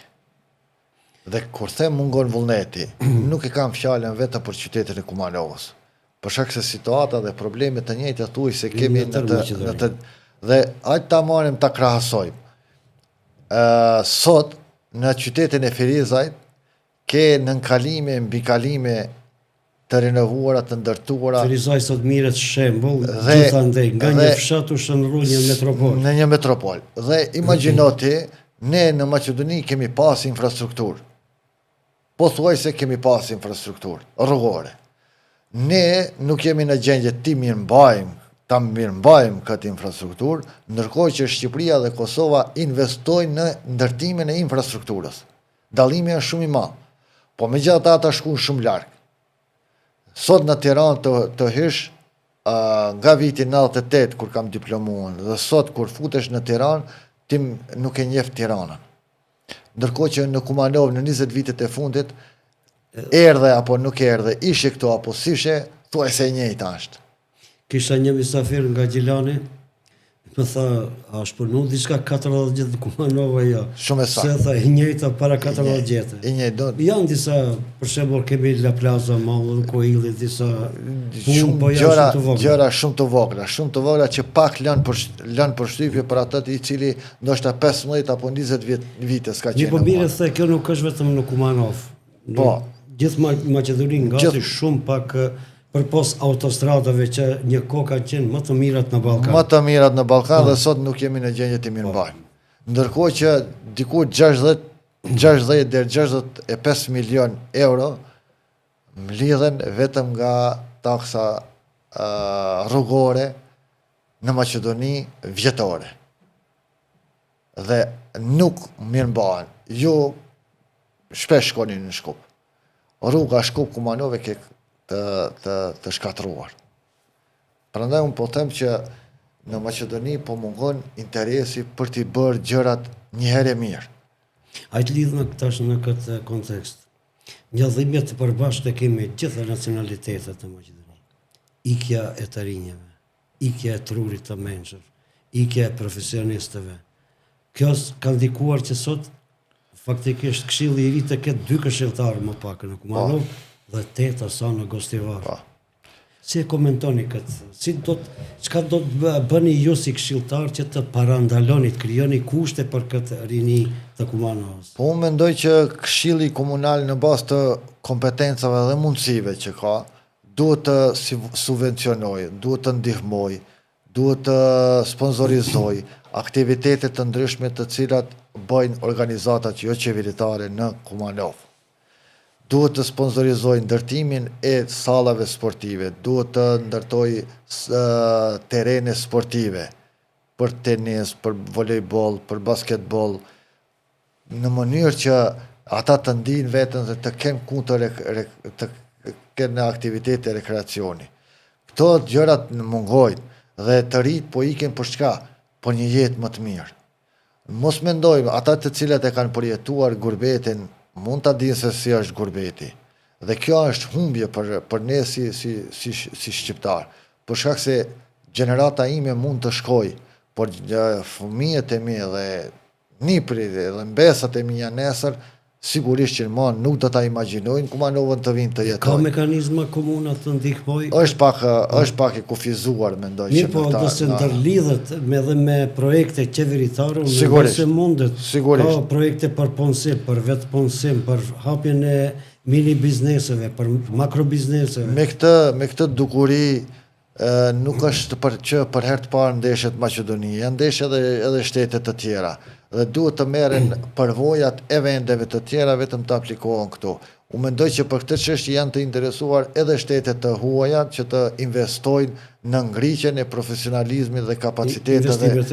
S2: Dhe kur them mungon vullneti, nuk e kam fjalën vetëm për qytetin e Kumanovës. Për shkak se situata dhe problemet të njëjta thuaj se kemi dhe hajde ta marrim ta krahasojmë. Sot në qytetin e Ferizajt ke nënkalime, mbikalime të renovuara, të ndërtuara.
S1: Ferizaj sot mirët shembull, gjithandej, nga një fshat u shënru një metropol.
S2: Në një metropol. Dhe imagjino ti, ne në Maqedoni kemi pas infrastrukturë. Po thuaj se kemi pas infrastrukturë rrugore. Ne nuk jemi në gjendje ta mirëmbajmë këtë infrastrukturë, ndërkohë që Shqipëria dhe Kosova investojnë në ndërtimin e infrastrukturës. Dallimi është shumë i madh. Po megjithatë ata shkuan shumë larg. Sot në Tiranë të hysh nga viti 98 kur kam diplomuar dhe sot kur futesh në Tiranë, ti nuk e njeh Tiranën. Ndërkohë që në Kumanov në 20 vitet e fundit erdhe apo nuk erdhe, ishe këto apo sishe, thuaj se e njëjta është.
S1: Kisha një misafir nga Gjilani, më tha, a është punu diçka 40 vjet Kumanova jo.
S2: Shumë e saktë.
S1: Se tha e njëjta para 40 vjetë. Janë disa, për shembull kemi La Plaza Mall, Koilli, disa
S2: gjëra shumë të vogla që pak lënë përshtypje për atë i cili ndoshta 15 apo 20 vite s'ka qenë.
S1: Po mirë the, kjo nuk është vetëm në Kumanov.
S2: Po,
S1: Gjithë Maqedonin gati shumë pak përpos autostradave që një kohë kanë qenë më të mirat në Ballkan.
S2: Më të mirat në Ballkan dhe sot nuk jemi në gjendje të mirëmbajmë. Ndërkohë që diku 60 deri 65 milion euro mlidhen vetëm nga taksa rrugore në Maqedoni vjetore. Dhe nuk mirëmbahen. Ju shpesh shkoni në Shkup. Rruga Shkup-Kumanove ke të shkatruar. Prandaj unë po them që në Maqedoni po mungon interesi për t'i bërë gjërat një herë mirë.
S1: Hajtë lidhme tash në këtë kontekst. Një dhimbje të përbashkët e kemi gjitha nacionalitetet në Maqedoni. Ikja e të rinjeve, ikja e trurit të mençur, ikja e profesionistëve. Kjo ka ndikuar që sot faktikisht Këshilli i Ri të ketë 2 këshilltarë më pak në Kumanov dhe 8 asa në Gostivar. Si e komentoni këtë? Çka do të bëni ju si këshilltar që të parandaloni, të krijoni kushte për këtë rini të Kumanovës?
S2: Po unë mendoj që Këshilli Komunal në bazë të kompetencave dhe mundësive që ka, duhet të subvencionojë, duhet të ndihmojë, duhet të sponsorizojë aktivitete të ndryshme të cilat bëjnë organizatat jo qeveritare në Kumanov. Duhet të sponsorizojë ndërtimin e sallave sportive, duhet të ndërtojë terene sportive për tenis, për volejboll, për basketboll, në mënyrë që ata të ndihin veten dhe të kenë ku të kenë aktivitete rekreacioni. Këto gjërat mungojnë dhe të rit po ikin për çka? Për një jetë më të mirë. Mos mendojmë, ata të cilat e kanë përjetuar gurbetin mund ta dinë se si është gurbeti. Dhe kjo është humbje për ne si shqiptar. Për shkak se gjenerata ime mund të shkojë, por fëmijët e mi dhe niprit dhe mbesat e mia nesër sigurisht që nuk do ta imagjinojnë Kumanovën të vinë të jetojnë.
S1: Ka mekanizma komuna të ndihmojë?
S2: Është pak e kufizuar, mendoj që
S1: po do se ndërlidhet me projekte qeveritare, nëse mundet.
S2: Sigurisht.
S1: Ka projekte për punësim, për vetë punësim, për hapjen e mini bizneseve, për makrobizneseve.
S2: Me këtë dukuri nuk është që për herë të parë ndeshet Maqedonia, ndeshet edhe shtetet të tjera. Dhe duhet të merren përvojat e vendeve të tjera vetëm të aplikohen këtu. Unë mendoj që për këtë çështje janë të interesuar edhe shtetet të huaja që të investojnë në ngritjen e profesionalizmit dhe kapaciteteve.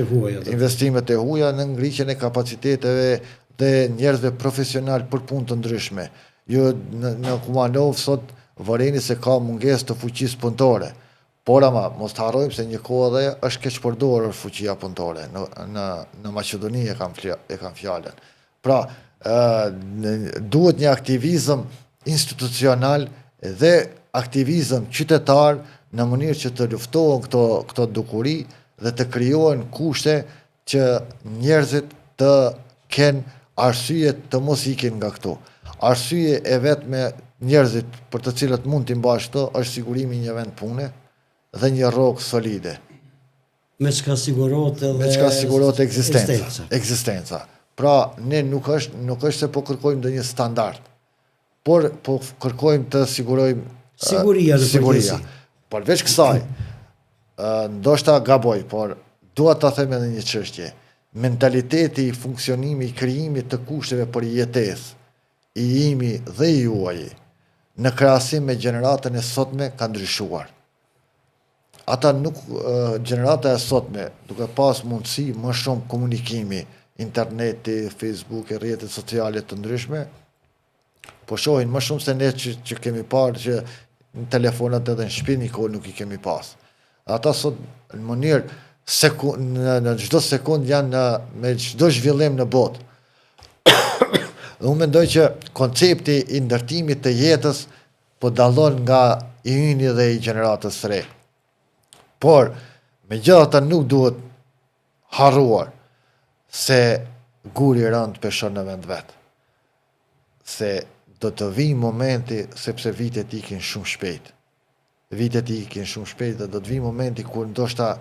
S2: Investimet e huaja në ngritjen e kapaciteteve dhe njerëzve profesional për punë të ndryshme. Jo në Kumanov sot vëreni se ka mungesë të fuqisë punëtore. Por ama, mos të harrojmë se një kohë dhe është keq përdorur fuqia punëtore. Në Maqedoni e kam fjalën. Pra, duhet një aktivizëm institucional dhe aktivizëm qytetar në mënyrë që të luftohen këto dukuri dhe të krijohen kushte që njerëzit të kenë arsye të mos ikin nga këtu. Arsye e vetme njerëzit për të cilët mund t'i mbash këto është sigurimi një vend pune dhe një rrogë solide.
S1: Me çka sigurohet
S2: ekzistenca. Pra, ne nuk është se po kërkojmë ndonjë standard, por po kërkojmë të sigurojmë siguria. Përveç kësaj, ndoshta gaboj, por dua ta them edhe një çështje. Mentaliteti i funksionimi i krijimit të kushteve për jetesë i imi dhe i juaj në krahasim me gjeneratën e sotme ka ndryshuar. Ata gjenerata e sotme, duke pas mundësi më shumë komunikimi, interneti, Facebook, rrjetet sociale të ndryshme, po shohin më shumë se ne që kemi parë që në telefonat edhe në shtëpi një kohë nuk i kemi pas. Ata sot në mënyrë në çdo sekond janë me çdo zhvillim në botë. Dhe unë mendoj që koncepti i ndërtimit të jetës po dallon nga i yni dhe i gjeneratës së re. Por, megjithatë nuk duhet harruar se guri rënd peshon në vend vetë. Se do të vijë momenti, sepse vitet ikin shumë shpejt. Vitet ikin shumë shpejt dhe do të vijë momenti kur ndoshta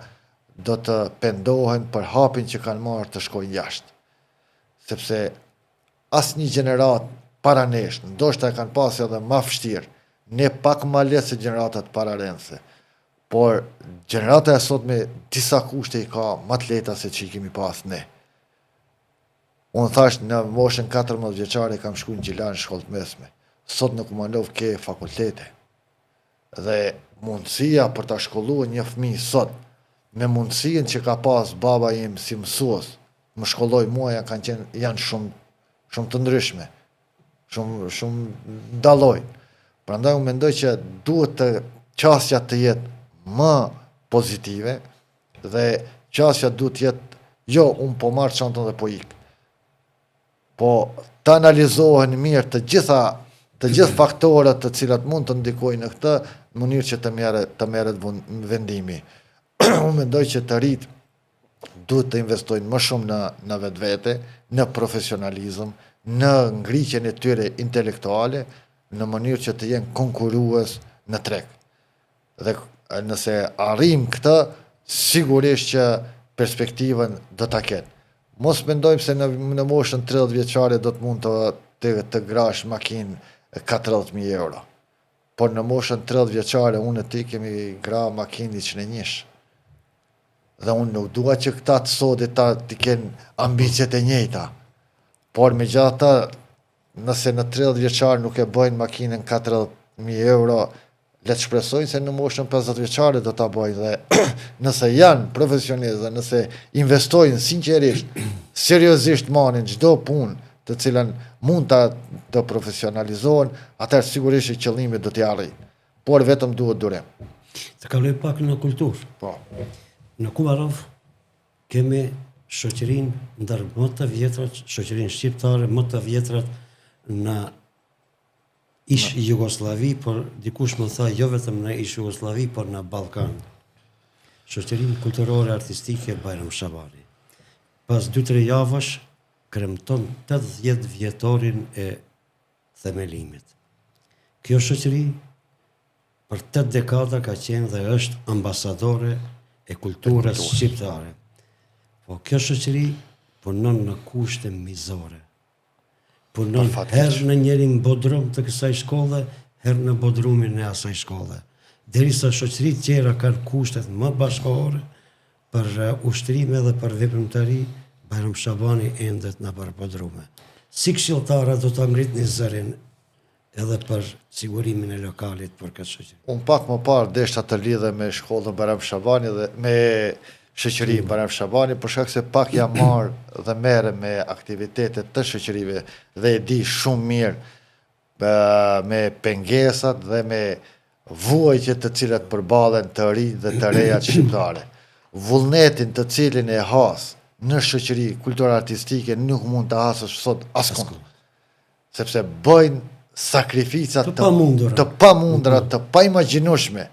S2: do të pendohen për hapin që kanë marrë të shkojnë jashtë. Sepse asnjë gjenerat para nesh, ndoshta e kanë pasur edhe më vështirë, ne pak më lehtë se gjeneratat pararense. Por gjenerata e sot me disa kushte i ka më të lehta se që i kemi pas ne. Unë thash në moshën 14 vjeçare kam shku në Gjilan shkollë të mesme. Sot në Kumanov ke fakultete. Dhe mundësia për ta shkolluar një fëmijë sot, me mundësinë që ka pas baba im si mësues, më shkolloi mua janë shumë të ndryshme. Shumë ndallojnë. Prandaj unë mendoj që duhet të qasja të jetë më pozitive dhe qasja duhet të jetë jo unë po marr çantën dhe po ik. Po të analizohen mirë të gjithë faktorët të cilat mund të ndikojnë në këtë në mënyrë që të merret vendimi. Unë mendoj që të rit duhet të investojnë më shumë në vetvete, në profesionalizëm, në ngritjen e tyre intelektuale, në mënyrë që të jenë konkurrues në treg. Dhe nëse arrim këtë, sigurisht që perspektivën do ta kenë. Mos mendojmë se në moshën 30 vjeçare do të mund të grash makinë 40.000 euro. Por në moshën 30 vjeçare unë e ti kemi gra makinë 101. Dhe unë nuk dua që këta të sodit të kenë ambicjet e njëjta. Por megjithatë, nëse në 30 vjeçar nuk e bëjnë makinën 40.000 euro, le të shpresojnë se në moshën 50 vjeçare do ta bëjnë dhe nëse janë profesionistë, nëse investojnë sinqerisht, seriozisht marrin çdo punë të cilën mund të profesionalizohen, atëherë sigurisht që qëllimi do t'i arrijnë. Por vetëm duhet durim.
S1: Të kaloj pak në kulturë.
S2: Po.
S1: Në Kumarov kemi shoqërinë ndër më të vjetrat, shoqërinë shqiptare më të vjetrat në ish Jugosllavi, por dikush më tha jo vetëm në ish Jugosllavi, por në Ballkan. Shoqërinë kulturore artistike Bajram Shabani. Pas 2-3 javësh kremton 80 vjetorin e themelimit. Kjo shoqëri për 8 dekada ka qenë dhe është ambasadore e kulturës shqiptare. Po kjo shoqëri punon në kushte mizore. Punon herë në njërin bodrum të kësaj shkolle, herë në bodrumin e asaj shkolle. Derisa shoqëritë tjera kanë kushtet më bashkëkohore për ushtrime dhe për veprimtari, Bajram Shabani endet në për bodrume. Si këshilltara do të ngritni zërin edhe për sigurimin e lokalit për këtë shoqëri?
S2: Unë pak më parë deshta të lidhe me shkollën Bajram Shabani dhe me shoqërinë Bajram Shabani, për shkak se pak jam marrë dhe merrem me aktivitetet të shoqërive dhe e di shumë mirë me pengesat dhe me vuajtjet të cilat përballen të ri dhe të rejat shqiptare. Vullnetin të cilin e has në shoqëri kulturore artistike nuk mund të hasësh sot askund. Sepse bëjnë sakrificat të pamundura, të paimagjinueshme.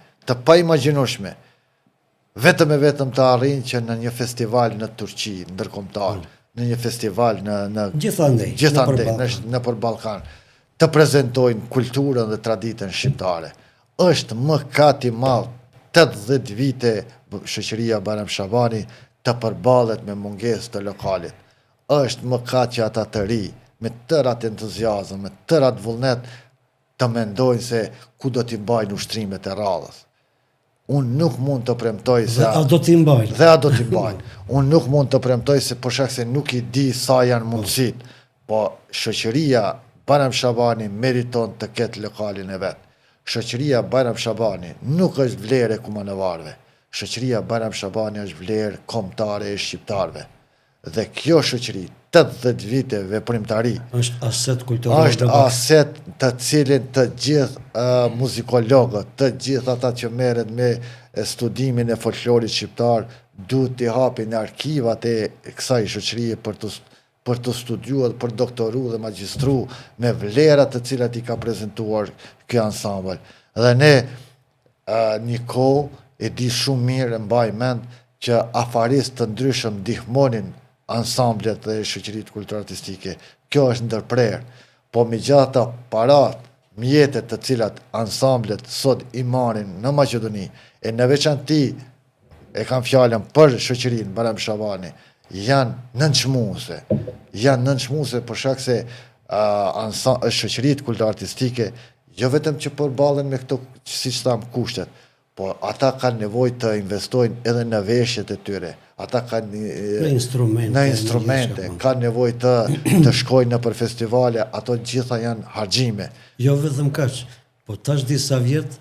S2: Vetëm të arrijnë që në një festival në Turqi, ndërkombëtar, në një festival në gjithandej nëpër Ballkan, të prezantojnë kulturën dhe traditën shqiptare. Është mëkat i madh 80 vite shoqëria Bajram Shabani të përballet me mungesë të lokalit. Është mëkat që ata të ri, me tërat entuziazëm, me tërat vullnet, të mendojnë se ku do t'i mbajnë ushtrimet e radhës. Unë nuk mund të premtoj se...
S1: Dhe a do t'i
S2: mbajnë. Unë nuk mund të premtoj se për shkak se nuk i di sa janë mundësit, po shoqëria Bajram Shabani meriton të ketë lokalin e vetë. Shoqëria Bajram Shabani nuk është vlerë e kumanovarëve. Shoqëria Bajram Shabani është vlerë kombëtare e shqiptarëve. Dhe kjo shoqëri, 80 vite veprimtari,
S1: është aset kulturor.
S2: Është aset të cilin të gjithë muzikologët, të gjithë ata që merret me studimin e folklorit shqiptar, duhet t'i hapin arkivat e kësaj shoqërie për të studiuar, për doktoru dhe magjistru me vlerat të cilat i ka prezantuar ky ansambël. Dhe ne një kohë e di shumë mirë, mbaj mend që afaristë të ndryshëm ndihmonin ansamblet dhe shoqëritë kulturore artistike. Kjo është ndërprerë, po megjithatë parat, mjetet të cilat ansamblet sot i marrin në Maqedoni, e në veçanti e kam fjalën për shoqërinë Bajram Shabani, janë nënçmuese për shkak se shoqëritë kultur-artistike, jo vetëm që përballen me këto, siç tham, kushtet, po ata kanë nevojë të investojnë edhe në veshjet e tyre. Ata kanë në instrumente, kanë nevojë të shkojnë në për festivale, ato gjitha janë harxhime.
S1: Jo vetëm kaq, po tash disa vjet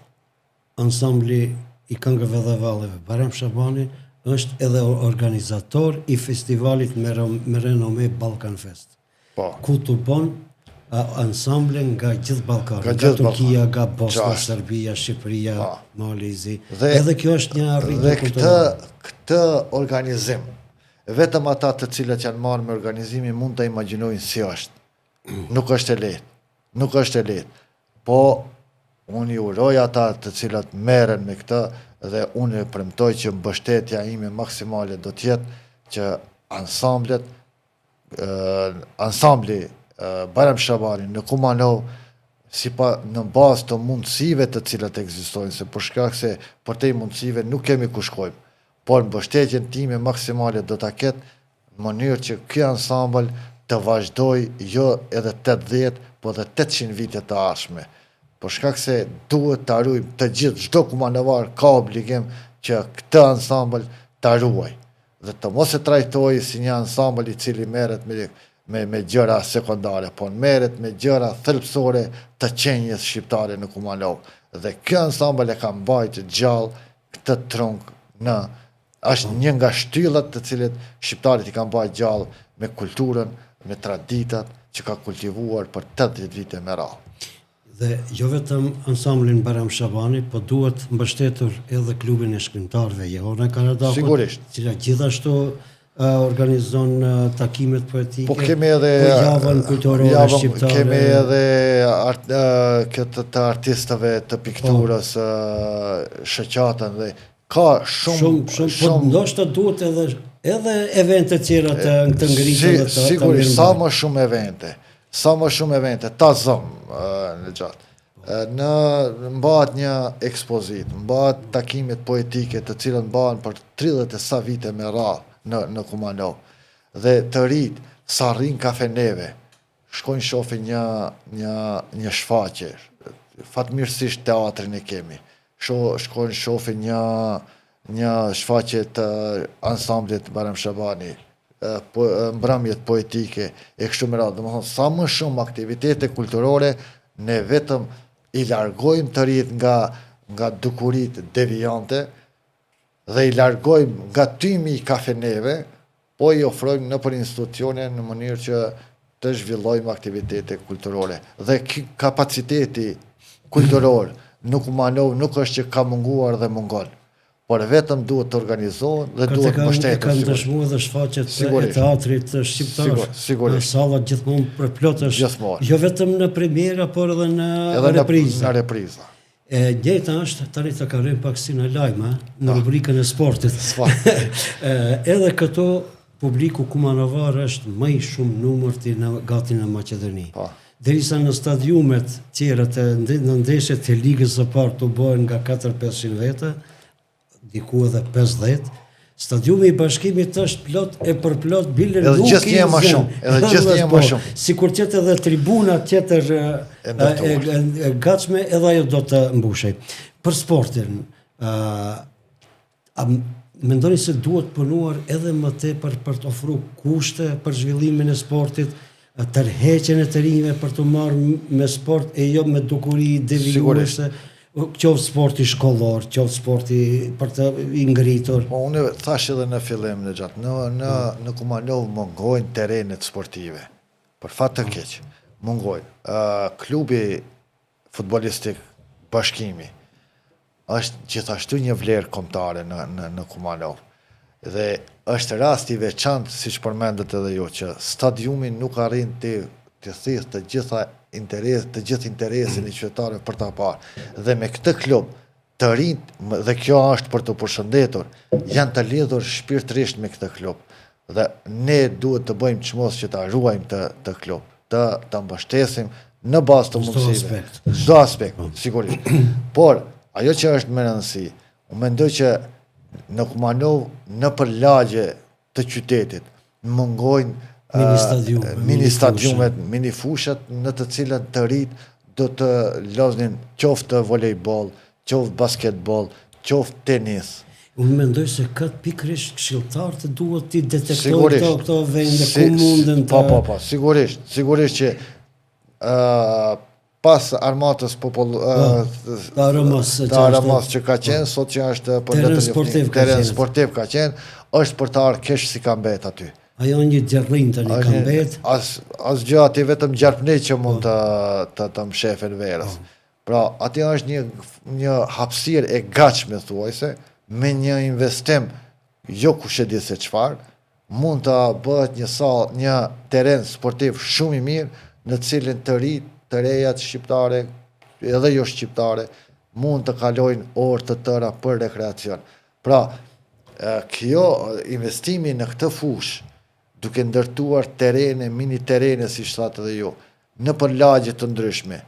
S1: ansambli i këngëve dhe valleve Barem Shabani është edhe organizator i festivalit me renome Balkan Fest.
S2: Po.
S1: Ku të bon ansamble nga gjithë Ballkani, nga Turqia, nga Bosna, Serbia, Shqipëria, Malizi. Edhe kjo është një arritje kulturore.
S2: Këtë organizim, vetëm ata të cilët janë marrë me organizimin mund të imagjinojnë si është. Nuk është e lehtë. Nuk është e lehtë. Po unë i uroj ata të cilët merren me këtë dhe unë premtoj që mbështetja ime maksimale do të jetë që ansambli Barem Shabani në Kumanov në bazë të mundësive të cilat ekzistojnë, se për shkak se për te mundësive nuk kemi ku shkojmë, por mbështetjen time maksimale do ta ketë në mënyrë që ky ansambël të vazhdoj jo edhe 80, po edhe 800 vite të ardhshme. Për shkak se duhet të ruajmë të gjithë, çdo kumanovar ka obligim që këtë ansambël ta ruaj dhe të mos e trajtojë si një ansambël i cili merret me gjëra sekondare, por merret me gjëra thelbësore të qenjes shqiptare në Kumanov. Dhe ky ansambël e ka mbajtur gjallë këtë trunk është një nga shtyllat të cilët shqiptarit i kanë mbajtur gjallë me kulturën, me traditat që ka kultivuar për 80 vite me radhë.
S1: Dhe jo vetëm ansamblin Barem Shabani, po duhet mbështetur edhe klubin e shkrimtarëve Jehona Karadakut,
S2: Sigurisht.
S1: Cila gjithashtu organizon takimet poetike,
S2: po kemi edhe
S1: javën kulturore shqiptare.
S2: Kemi edhe këtë të artistëve të pikturës, shoqatën dhe ka shumë
S1: po ndoshta duhet edhe evente tjera të ngrihen dhe të
S2: sigurisht, sa më shumë evente, ta zëm në gjatë. Mbahet një ekspozit, mbahet takimet poetike të cilët mbahen për 30 e sa vite me radhë në Kumanov. Dhe të rit, sa rrin kafeneve, shkojnë shohin një shfaqje, fatmirësisht teatrin e kemi, shkojnë shohin një shfaqje të ansamblit Barem Shabani, mbrëmjet poetike, e kështu me radhë. Domethënë, sa më shumë aktivitete kulturore, ne vetëm i largojmë të rit nga dukurit devijante dhe i largojmë nga tymi i kafeneve, po i ofrojmë në për institucione në mënyrë që të zhvillojmë aktivitete kulturore. Dhe kapaciteti kulturor në Kumanov nuk është që ka munguar dhe mungon, por vetëm duhet të organizohen dhe duhet të mbështeten.
S1: Kanë dëshmuar edhe shfaqjet e teatrit shqiptar.
S2: Sigurisht.
S1: Sallat gjithmonë përplot është. Jo vetëm në premiera, por edhe në
S2: repriza.
S1: Njëjta është, tani të kalojmë pak si në lajma, në rubrikën e sportit. Edhe këto publiku kumanovar është më i shumë numërt gati në Maqedoni. Derisa në stadiumet tjera në ndeshjet e ligës së parë të bëhen nga 400-500 vete, diku edhe 50, stadiumi i Bashkimit është plot e përplot, bile nuk i
S2: zën.
S1: Sikur qëtë edhe tribuna tjetër e gatshme, edhe ajo do të mbushej. Për sportin, mendoni se duhet punuar edhe më tepër për të ofruar kushte për zhvillimin e sportit, tërheqjen e të rinjve për të marrë me sport e jo me dukuri devijuese, qoftë sporti shkollor, qoftë sporti për të ngritur.
S2: Unë thash edhe në fillim në gjatë, në Kumanov mungojnë terenet sportive, për fat të keq, mungojnë. Klubi futbolistik Bashkimi është gjithashtu një vlerë kombëtare në Kumanov. Dhe është rasti i veçantë, siç përmendet edhe ju, që stadiumi nuk arrin të thithë të gjithë interesin i qytetarëve për ta parë. Dhe me këtë klub të rinjt, dhe kjo është për të përshëndetur, janë të lidhur shpirtërisht me këtë klub. Dhe ne duhet të bëjmë çmos që ta ruajmë të klub, të mbështesim në bazë të mundësive. Çdo aspekt, sigurisht. Por ajo që është më rëndësi, unë mendoj që në Kumanov, në përlagje të qytetit, mungojnë
S1: mini
S2: stadiumet, mini fushat në të cilën të rit do të loznin qoftë volejbol, qoftë basketbol, qoftë tenis.
S1: Unë mendoj se këtë pikërisht këshilltarët duhet t'i detektojnë këto vende ku mundën të...
S2: Po, sigurisht që pas armatës
S1: të Aramas
S2: që ka qenë, sot që është
S1: teren
S2: sportiv ka qenë, është për të arë kesh si ka mbet aty.
S1: Ajo një gjerrin të një ka mbet.
S2: As gjë ati vetëm gjerpni që mund të mshefen verës. Pra, ati është një hapësirë e gatshme, thuajse, me një investim, jo kush e di se çfarë, mund të bëhet një teren sportiv shumë i mirë, në cilin të rejat shqiptare, edhe jo shqiptare, mund të kalojnë orë të tëra për rekreacion. Pra, kjo investimi në këtë fush, duke ndërtuar terene, mini terene, si shtatë edhe jo, në për lagje të ndryshme,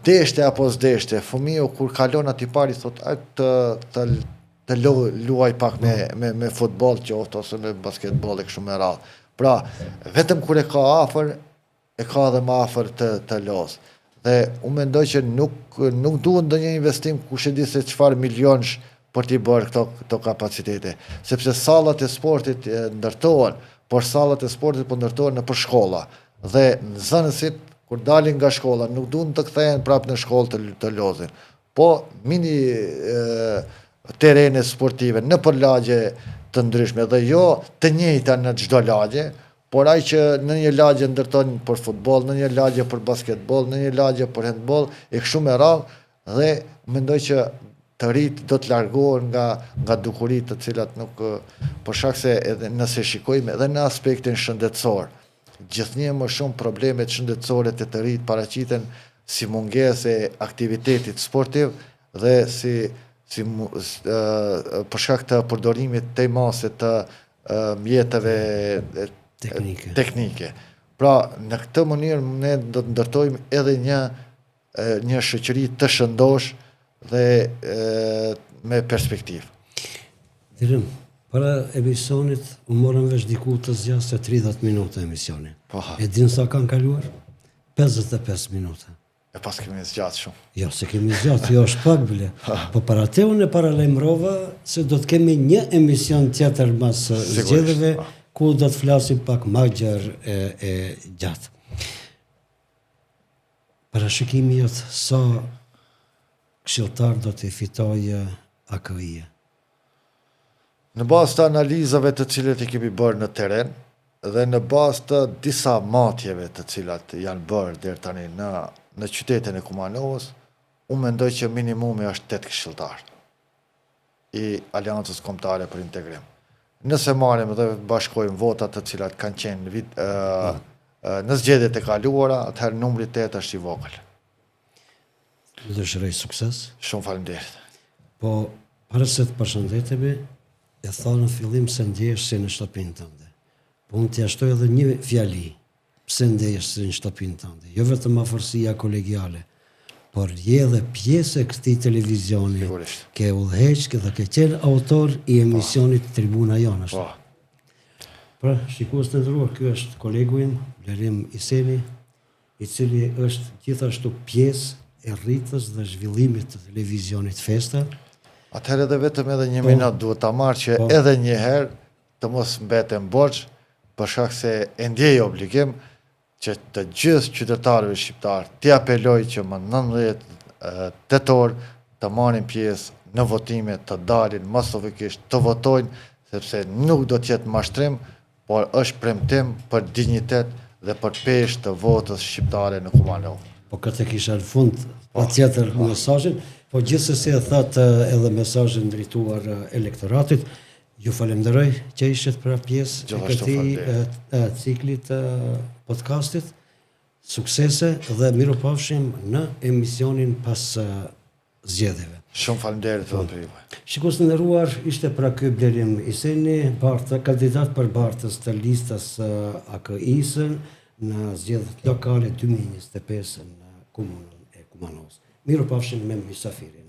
S2: deshte apo s'deshte, fëmiju kur kalon ati pari, thot, të luaj pak me futbol qoftë, ose me basketbol e kështu me radhë. Pra, vetëm kur e ka afer, e ka dhe më afer të lozë. Dhe unë mendoj që nuk duhet ndonjë investim kush e di se çfarë milionësh për t'i bërë këto kapacitete. Sepse sallat e sportit ndërtohen, por sallat e sportit po ndërtohen në për shkolla. Dhe nxënësit kur dalin nga shkolla nuk duhen të kthehen prapë në shkollë të lozin. Po mini terene sportive në për lagje të ndryshme dhe jo të njëjta në çdo lagje, por ai që në një lagje ndërton për futboll, në një lagje për basketbol, në një lagje për handball, e kështu me radhë, dhe mendoj që të rit do të largohen nga dukuritë të cilat nuk, për shkak se edhe nëse shikojmë edhe në aspektin shëndetësor, gjithnjë më shumë problemet shëndetësore të rit paraqiten si mungesë e aktivitetit sportiv dhe për shkak të përdorimit të masit të mjeteve teknike. Pra, në këtë mënyrë ne do të ndërtojmë edhe një shoqëri të shëndosh dhe me perspektivë.
S1: Dirim, para emisionit u morëm vesh diku të zgjasë 30 minuta emisioni. E din sa kanë kaluar? 55 minuta.
S2: E pas kemi zgjatë shumë.
S1: Jo, se kemi zgjatë, jo është pak bile. Po para te unë e paralajmërova se do të kemi një emision tjetër mas zgjedhjeve, ku do të flasim pak më gjerë e gjatë. Parashikimi jot sa këshilltar do të fitojë AKI-ja.
S2: Në bazë të analizave të cilat i kemi bërë në teren dhe në bazë të disa matjeve të cilat janë bërë deri tani në qytetin e Kumanovës, unë mendoj që minimumi është 8 këshilltar i Aleancës Kombëtare për Integrim. Nëse marrim dhe bashkojmë votat të cilat kanë qenë në zgjedhjet e kaluara, atëherë numri 8 është i vogël.
S1: Ju dëshiroj sukses.
S2: Shumë faleminderit.
S1: Po, para se të përshëndetemi, e thonë në fillim se ndjehesh si në shtëpinë tënde. Po unë t'ja shtoj edhe një fjali, pse ndjehesh si në shtëpinë tënde. Jo vetëm afërsia kolegiale, por je dhe pjesë e këtij televizioni, ke udhëheq dhe ke qenë autor i emisionit Tribuna Jonë. Pra, shikues të nderuar, ky është kolegu im, Blerim Iseni, i cili është gjithashtu pjesë e rritjes dhe zhvillimit të televizionit Festa.
S2: Atëherë edhe vetëm edhe një minutë duhet ta marr që edhe një herë të mos mbetem borxh, për shkak se e ndjej obligim që të gjithë qytetarëve shqiptar t'i apeloj që më 19 tetor të marrin pjesë në votime, të dalin masovikisht, të votojnë, sepse nuk do të jetë mashtrim, por është premtim për dinjitet dhe për peshë të votës shqiptare në Kumanovë.
S1: Po këtë kisha në fund patjetër mesazhin, po gjithsesi e thatë edhe mesazhin drejtuar elektoratit. Ju falenderoj që ishit për pjesë e këtij ciklit të podcastit. Suksese dhe mirupafshim në emisionin pas zgjedhjeve.
S2: Shumë faleminderit zotëri.
S1: Shikues të nderuar, ishte pra ky Blerim Iseni, kandidat për bartës të listës AKI-së në zgjedhjet lokale 2025 në komunën e Kumanovës. Mirupafshim me mysafirin.